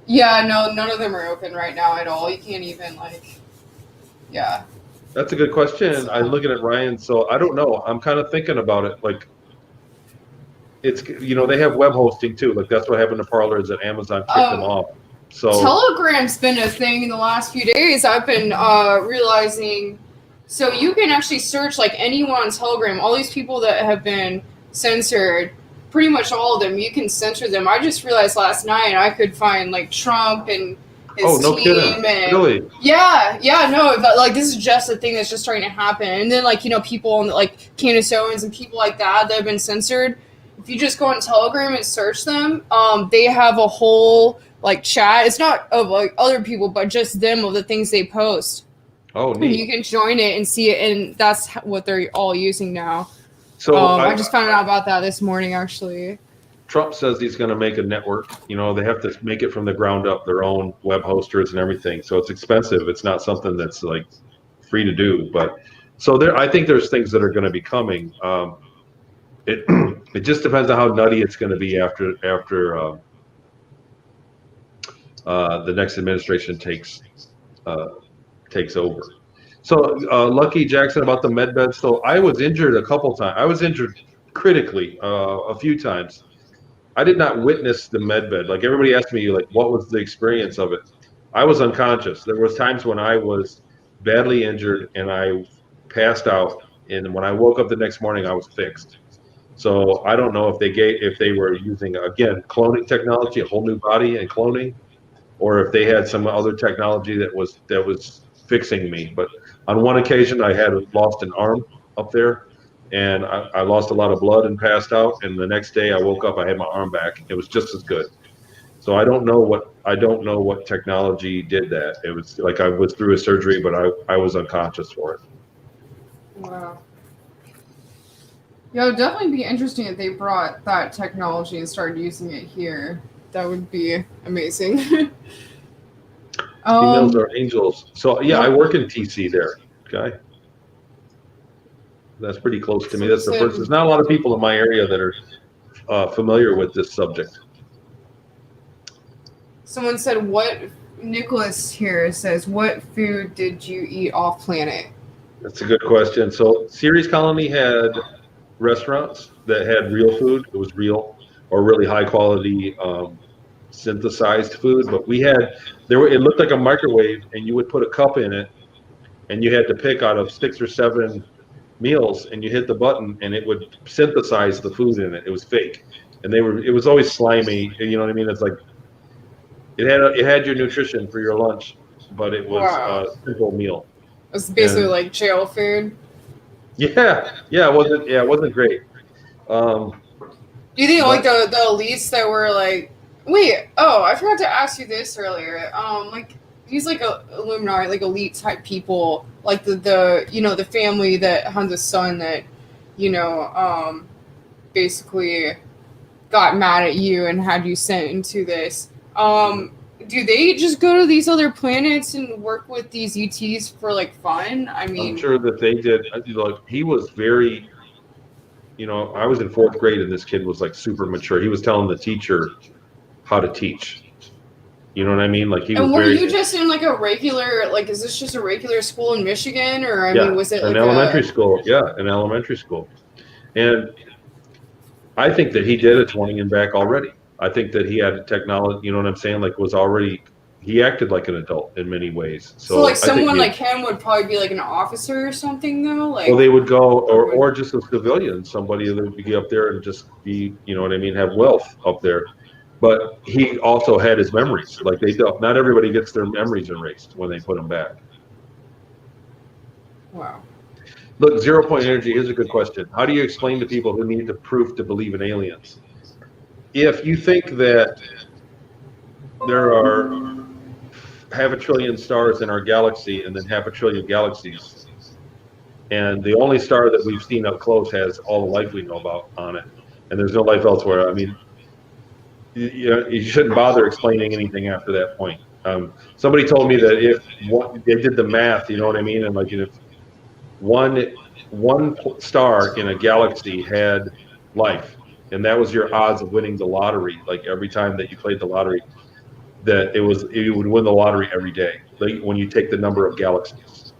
Yeah, no, none of them are open right now at all. You can't even yeah. That's a good question. So. I'm looking at Ryan, so I don't know. I'm kind of thinking about it. Like, it's, you know, they have web hosting too. Like that's what happened to Parler, is that Amazon kicked them off. So Telegram's been a thing in the last few days. I've been realizing. So you can actually search like anyone on Telegram. All these people that have been censored, pretty much all of them, you can censor them. I just realized last night I could find like Trump and his team. Kidding. And really? Yeah, no, but like this is just a thing that's just starting to happen. And then like, you know, people on like Candace Owens and people like that have been censored. If you just go on Telegram and search them, they have a whole like chat. It's not of like other people, but just them, of the things they post. Oh, neat. And you can join it and see it, and that's what they're all using now. So I just found out about that this morning, actually. Trump says he's going to make a network. You know, they have to make it from the ground up, their own web hosters and everything. So it's expensive. It's not something that's like free to do. But so I think there's things that are going to be coming. It just depends on how nutty it's going to be after the next administration takes over. So Lucky Jackson about the med bed. So I was injured a couple times. I was injured critically a few times. I did not witness the med bed. Like everybody asked me, like, what was the experience of it? I was unconscious. There was times when I was badly injured and I passed out, and when I woke up the next morning, I was fixed. So I don't know if they were using, again, cloning technology, a whole new body and cloning, or if they had some other technology that was fixing me. But on one occasion, I had lost an arm up there, and I lost a lot of blood and passed out. And the next day, I woke up, I had my arm back. It was just as good. So I don't know what technology did that. It was like I was through a surgery, but I was unconscious for it. Wow. Yeah, it would definitely be interesting if they brought that technology and started using it here. That would be amazing. Females are angels. So yeah, I work in TC there. Okay. That's pretty close to me. That's the first. There's not a lot of people in my area that are familiar with this subject. Someone said, "What?" Nicholas here says, "What food did you eat off planet?" That's a good question. So Ceres Colony had restaurants that had real food. It was real or really high quality synthesized food. But we had it looked like a microwave, and you would put a cup in it, and you had to pick out of 6 or 7 meals, and you hit the button and it would synthesize the food in it. It was fake, and it was always slimy. You know what I mean? It's like it had your nutrition for your lunch, but it was a simple meal. It was basically like jail food. Yeah, it wasn't great. Do you think like the elites that were like, wait, I forgot to ask you this earlier. Like these like Illuminati, like elite type people, like the family that had the son that, basically got mad at you and had you sent into this. Do they just go to these other planets and work with these ETs for like fun? I mean, I'm sure that they did. Like he was very, I was in 4th grade and this kid was like super mature. He was telling the teacher how to teach. You know what I mean? Like he was. And were you just in like a regular, like, is this just a regular school in Michigan, or I mean, was it like an elementary school? Yeah, an elementary school. And I think that he did a 20 and back already. I think that he had technology. You know what I'm saying? Like he acted like an adult in many ways. So like someone like him would probably be like an officer or something, though. Like, well, they would go, or just a civilian, somebody that would be up there and just be, you know what I mean, have wealth up there. But he also had his memories. Like not everybody gets their memories erased when they put them back. Wow. Look, 0 point energy. Here's a good question. How do you explain to people who need the proof to believe in aliens? If you think that there are 500 billion stars in our galaxy and then 500 billion galaxies, and the only star that we've seen up close has all the life we know about on it, and there's no life elsewhere, I mean, you shouldn't bother explaining anything after that point. Somebody told me that if they did the math, you know what I mean, and like if one star in a galaxy had life, and that was your odds of winning the lottery, like every time that you played the lottery, that you would win the lottery every day, like when you take the number of galaxies,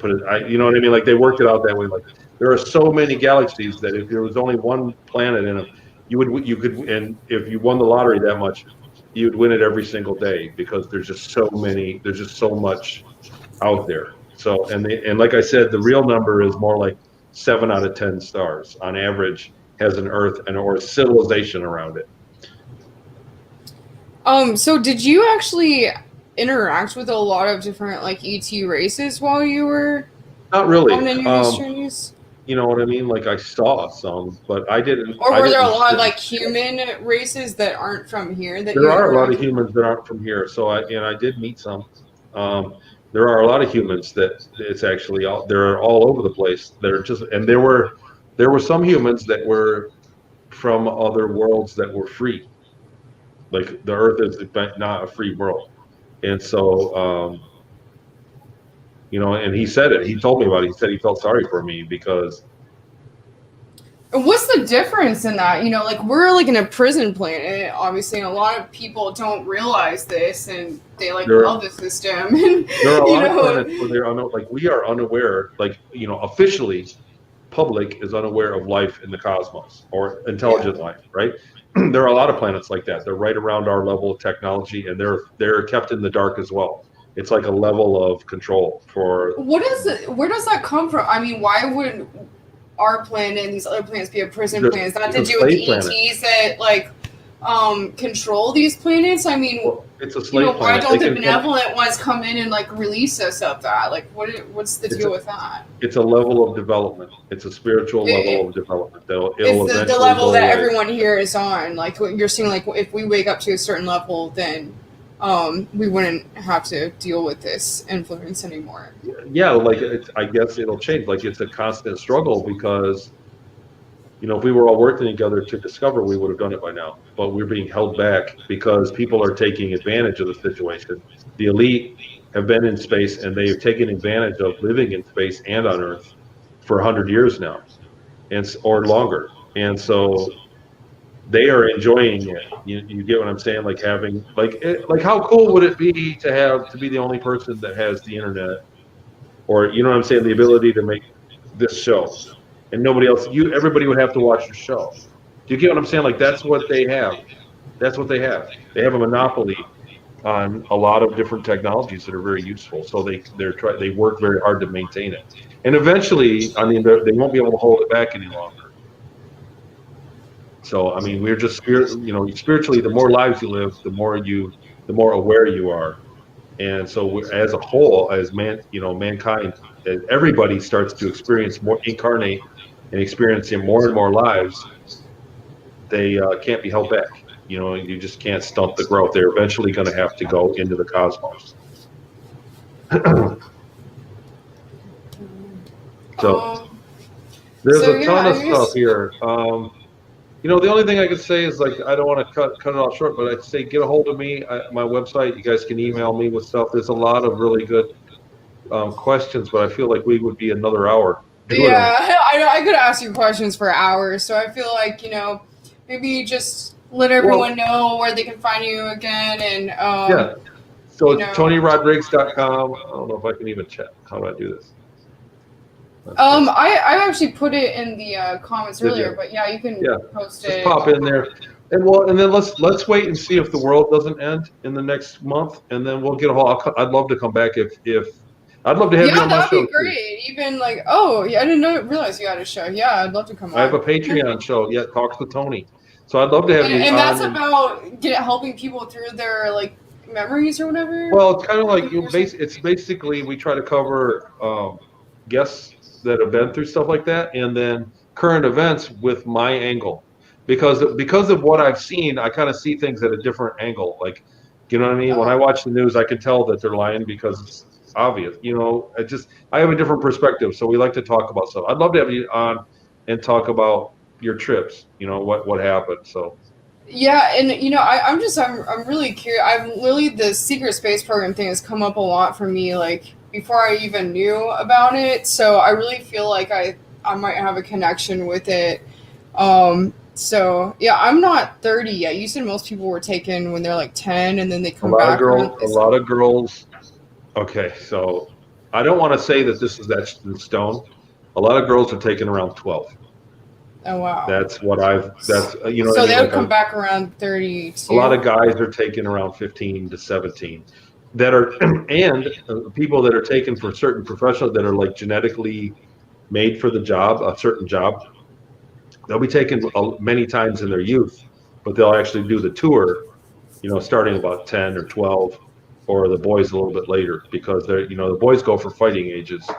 you know what I mean, like they worked it out that way. Like there are so many galaxies that if there was only one planet in them, you could, and if you won the lottery that much, you'd win it every single day, because there's just so much out there. So and like I said, the real number is more like 7 out of 10 stars on average has an Earth or civilization around it. So did you actually interact with a lot of different like ET races while you were not really on any of these journeys? You know what I mean? Like I saw some, but I didn't. Or were there a lot of like human races that aren't from here? There are a lot of humans that aren't from here. So I did meet some. There are a lot of humans that it's actually they're all over the place. They're just, and there were some humans that were from other worlds that were free. Like the Earth is not a free world, and so and he said it. He told me about it. He said he felt sorry for me because. What's the difference in that? Like we're like in a prison planet, obviously, and a lot of people don't realize this, and they love the system. And, there are a lot of planets where they're like we are unaware. Like officially, public is unaware of life in the cosmos or intelligent life, right? There are a lot of planets like that. They're right around our level of technology, and they're kept in the dark as well. It's like a level of control for. Where does that come from? I mean, why would our planet and these other planets be a prison planet? Is that to do with the ETs that control these planets? I mean, it's a slave planet. Why don't the benevolent ones come in and release us of that? Like, what's the deal with that? It's a level of development. It's a spiritual level of development. It's the level that everyone here is on. Like what you're saying, like if we wake up to a certain level, then we wouldn't have to deal with this influence anymore. Yeah, like I guess it'll change. Like it's a constant struggle because if we were all working together to discover, we would have done it by now. But we're being held back because people are taking advantage of the situation. The elite have been in space, and they've taken advantage of living in space and on Earth for 100 years now, or longer. And so they are enjoying it. You get what I'm saying? Like having, like how cool would it be to be the only person that has the internet, or you know what I'm saying, the ability to make this show, and nobody else. Everybody would have to watch your show. Do you get what I'm saying? Like that's what they have. That's what they have. They have a monopoly on a lot of different technologies that are very useful. So they work very hard to maintain it, and eventually, I mean, they won't be able to hold it back any longer. So I mean, we're just spiritually. The more lives you live, the more aware you are, and so as a whole, as mankind, as everybody starts to incarnate and experiencing more and more lives, they can't be held back. You just can't stunt the growth. They're eventually going to have to go into the cosmos. So there's a ton of stuff here. The only thing I could say is, like, I don't want to cut it off short, but I'd say get a hold of me. My website, you guys can email me with stuff. There's a lot of really good questions, but I feel like we would be another hour. I could ask you questions for hours, so I feel like, maybe just let everyone know where they can find you again. And so it's TonyRodrigues.com. I don't know if I can even check. How do I do this? I actually put it in the comments earlier, but yeah, you can post it. Just pop in there, and then let's wait and see if the world doesn't end in the next month, and then we'll get a whole. I'd love to come back if I'd love to have you on my show. Yeah, that'd be great. Too. Even like, I didn't realize you had a show. Yeah, I'd love to come on. I have a Patreon show. Yeah, Talks with Tony. So I'd love to have you. And that's about helping people through their memories or whatever. Well, it's kind of like it's basically we try to cover guests that have been through stuff like that, and then current events with my angle, because of what I've seen, I kind of see things at a different angle. Like, you know what I mean? When I watch the news, I can tell that they're lying because it's obvious. I have a different perspective, so we like to talk about stuff. I'd love to have you on and talk about your trips. What happened. So. Yeah, and I'm really curious. The secret space program thing has come up a lot for me, like before I even knew about it. So I really feel like I might have a connection with it. So yeah, I'm not 30 yet. You said most people were taken when they're like 10, and then they come back. A lot of girls. Okay, so I don't want to say that this is etched in stone. A lot of girls are taken around 12. Oh wow. That's what So they would come back around 32. A lot of guys are taken around 15 to 17. That are and people that are taken for certain professionals that are like genetically made for the job, a certain job. They'll be taken many times in their youth, but they'll actually do the tour, starting about 10 or 12, or the boys a little bit later, because the boys go for fighting ages,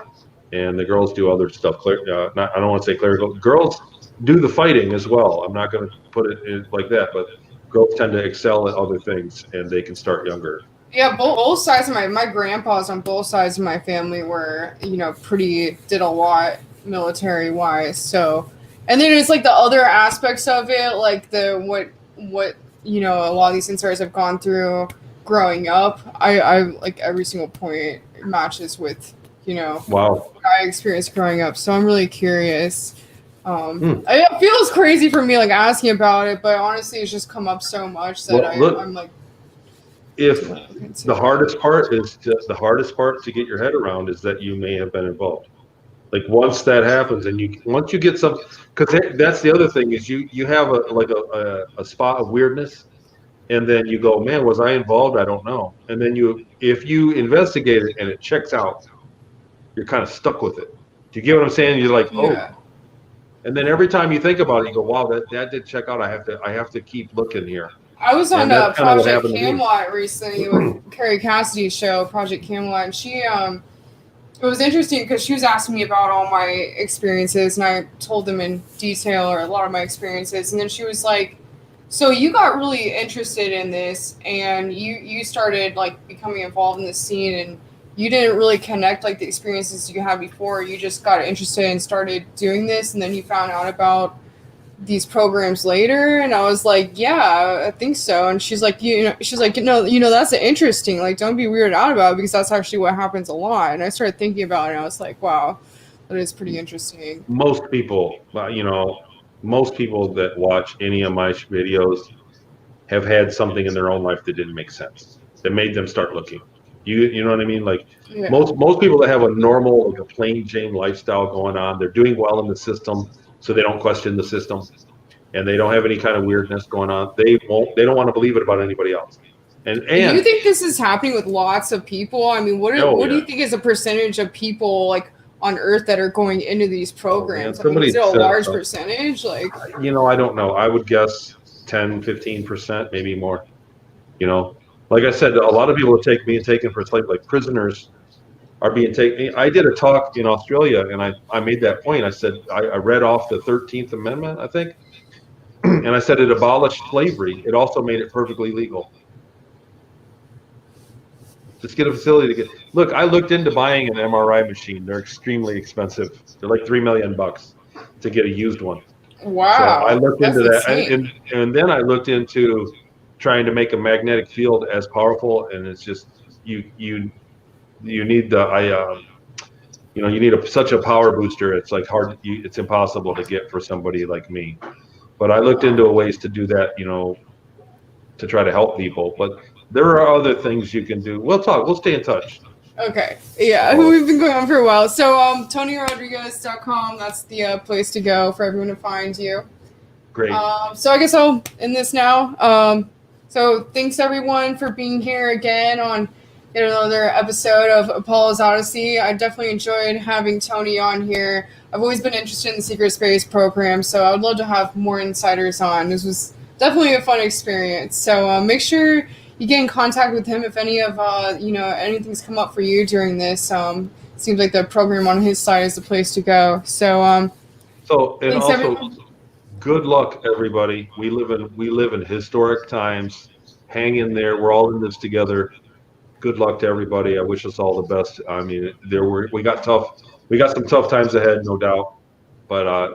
and the girls do other stuff. I don't want to say clerical. Girls do the fighting as well. I'm not going to put it in like that, but girls tend to excel at other things, and they can start younger. Yeah, both sides of my grandpas on both sides of my family were, did a lot military wise. So, and then it's like the other aspects of it, like what a lot of these insiders have gone through growing up. I like every single point matches with, what I experienced growing up. So I'm really curious. It feels crazy for me, like asking about it, but honestly, it's just come up so much that I'm like. If the hardest part to get your head around is that you may have been involved. Like once that happens, and once you get some, because that's the other thing is you have a spot of weirdness, and then you go, man, was I involved? I don't know. And then if you investigate it and it checks out, you're kind of stuck with it. Do you get what I'm saying? You're like, oh. And then every time you think about it, you go, wow, that did check out. I have to keep looking here. I was on Project Camelot recently with Carrie Cassidy's show, Project Camelot, and she, it was interesting because she was asking me about all my experiences, and I told them in detail or a lot of my experiences, and then she was like, so you got really interested in this, and you started like becoming involved in the scene, and you didn't really connect like the experiences you had before. You just got interested and started doing this, and then you found out about these programs later? And I was like, yeah, I think so. And she's like, that's interesting. Like, don't be weirded out about it, because that's actually what happens a lot. And I started thinking about it, and I was like, wow, that is pretty interesting. Most people, most people that watch any of my videos have had something in their own life that didn't make sense, that made them start looking. You know what I mean? Like, Yeah. most people that have a normal, like a plain Jane lifestyle going on, they're doing well in the system, so they don't question the system, and they don't have any kind of weirdness going on. They don't want to believe it about anybody else. And Do you think this is happening with lots of people? I mean, what do you think is a percentage of people like on Earth that are going into these programs? I mean, is it a large percentage? Like, I don't know. I would guess 10, 15%, maybe more. Like I said, a lot of people are being taken for slavery, like prisoners are being taken. I did a talk in Australia, and I made that point. I said, I read off the 13th Amendment, I think, and I said it abolished slavery. It also made it perfectly legal. Just get a facility to look, I looked into buying an MRI machine. They're extremely expensive. They're like $3 million to get a used one. Wow. So I looked into that, and then I looked into trying to make a magnetic field as powerful, and it's just you need such a power booster. It's like it's impossible to get for somebody like me. But I looked into ways to do that, to try to help people. But there are other things you can do. We'll stay in touch. Okay. Yeah, we've been going on for a while. So TonyRodrigues.com, that's the place to go for everyone to find you. Great. So I guess I'll end this now. So thanks everyone for being here again on another episode of Apollo's Odyssey. I definitely enjoyed having Tony on here. I've always been interested in the secret space program, so I would love to have more insiders on. This was definitely a fun experience. So make sure you get in contact with him if any of anything's come up for you during this. Seems like the program on his side is the place to go. So thanks, everyone. Good luck, everybody. We live in historic times. Hang in there. We're all in this together. Good luck to everybody. I wish us all the best. I mean, we got some tough times ahead, no doubt. But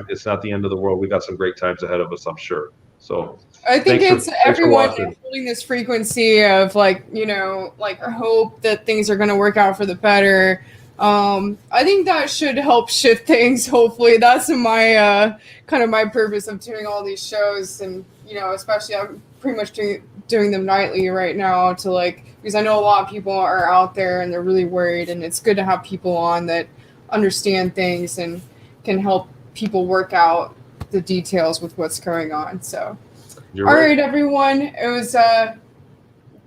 it's not the end of the world. We got some great times ahead of us, I'm sure. So I think it's everyone holding this frequency of like hope that things are going to work out for the better. I think that should help shift things. Hopefully, that's my kind of my purpose of doing all these shows, and especially I'm pretty much doing them nightly right now because I know a lot of people are out there and they're really worried, and it's good to have people on that understand things and can help people work out the details with what's going on. So, all right, everyone, it was.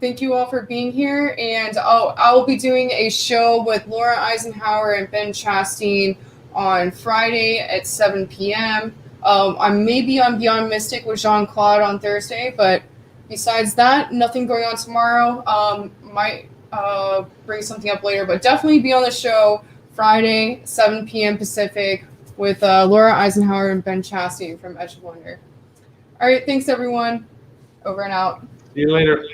Thank you all for being here, and I will be doing a show with Laura Eisenhower and Ben Chastain on Friday at 7 p.m. I may be on Beyond Mystic with Jean-Claude on Thursday, but besides that, nothing going on tomorrow. Might bring something up later, but definitely be on the show Friday, 7 p.m. Pacific with Laura Eisenhower and Ben Chastain from Edge of Wonder. All right, thanks, everyone. Over and out. See you later.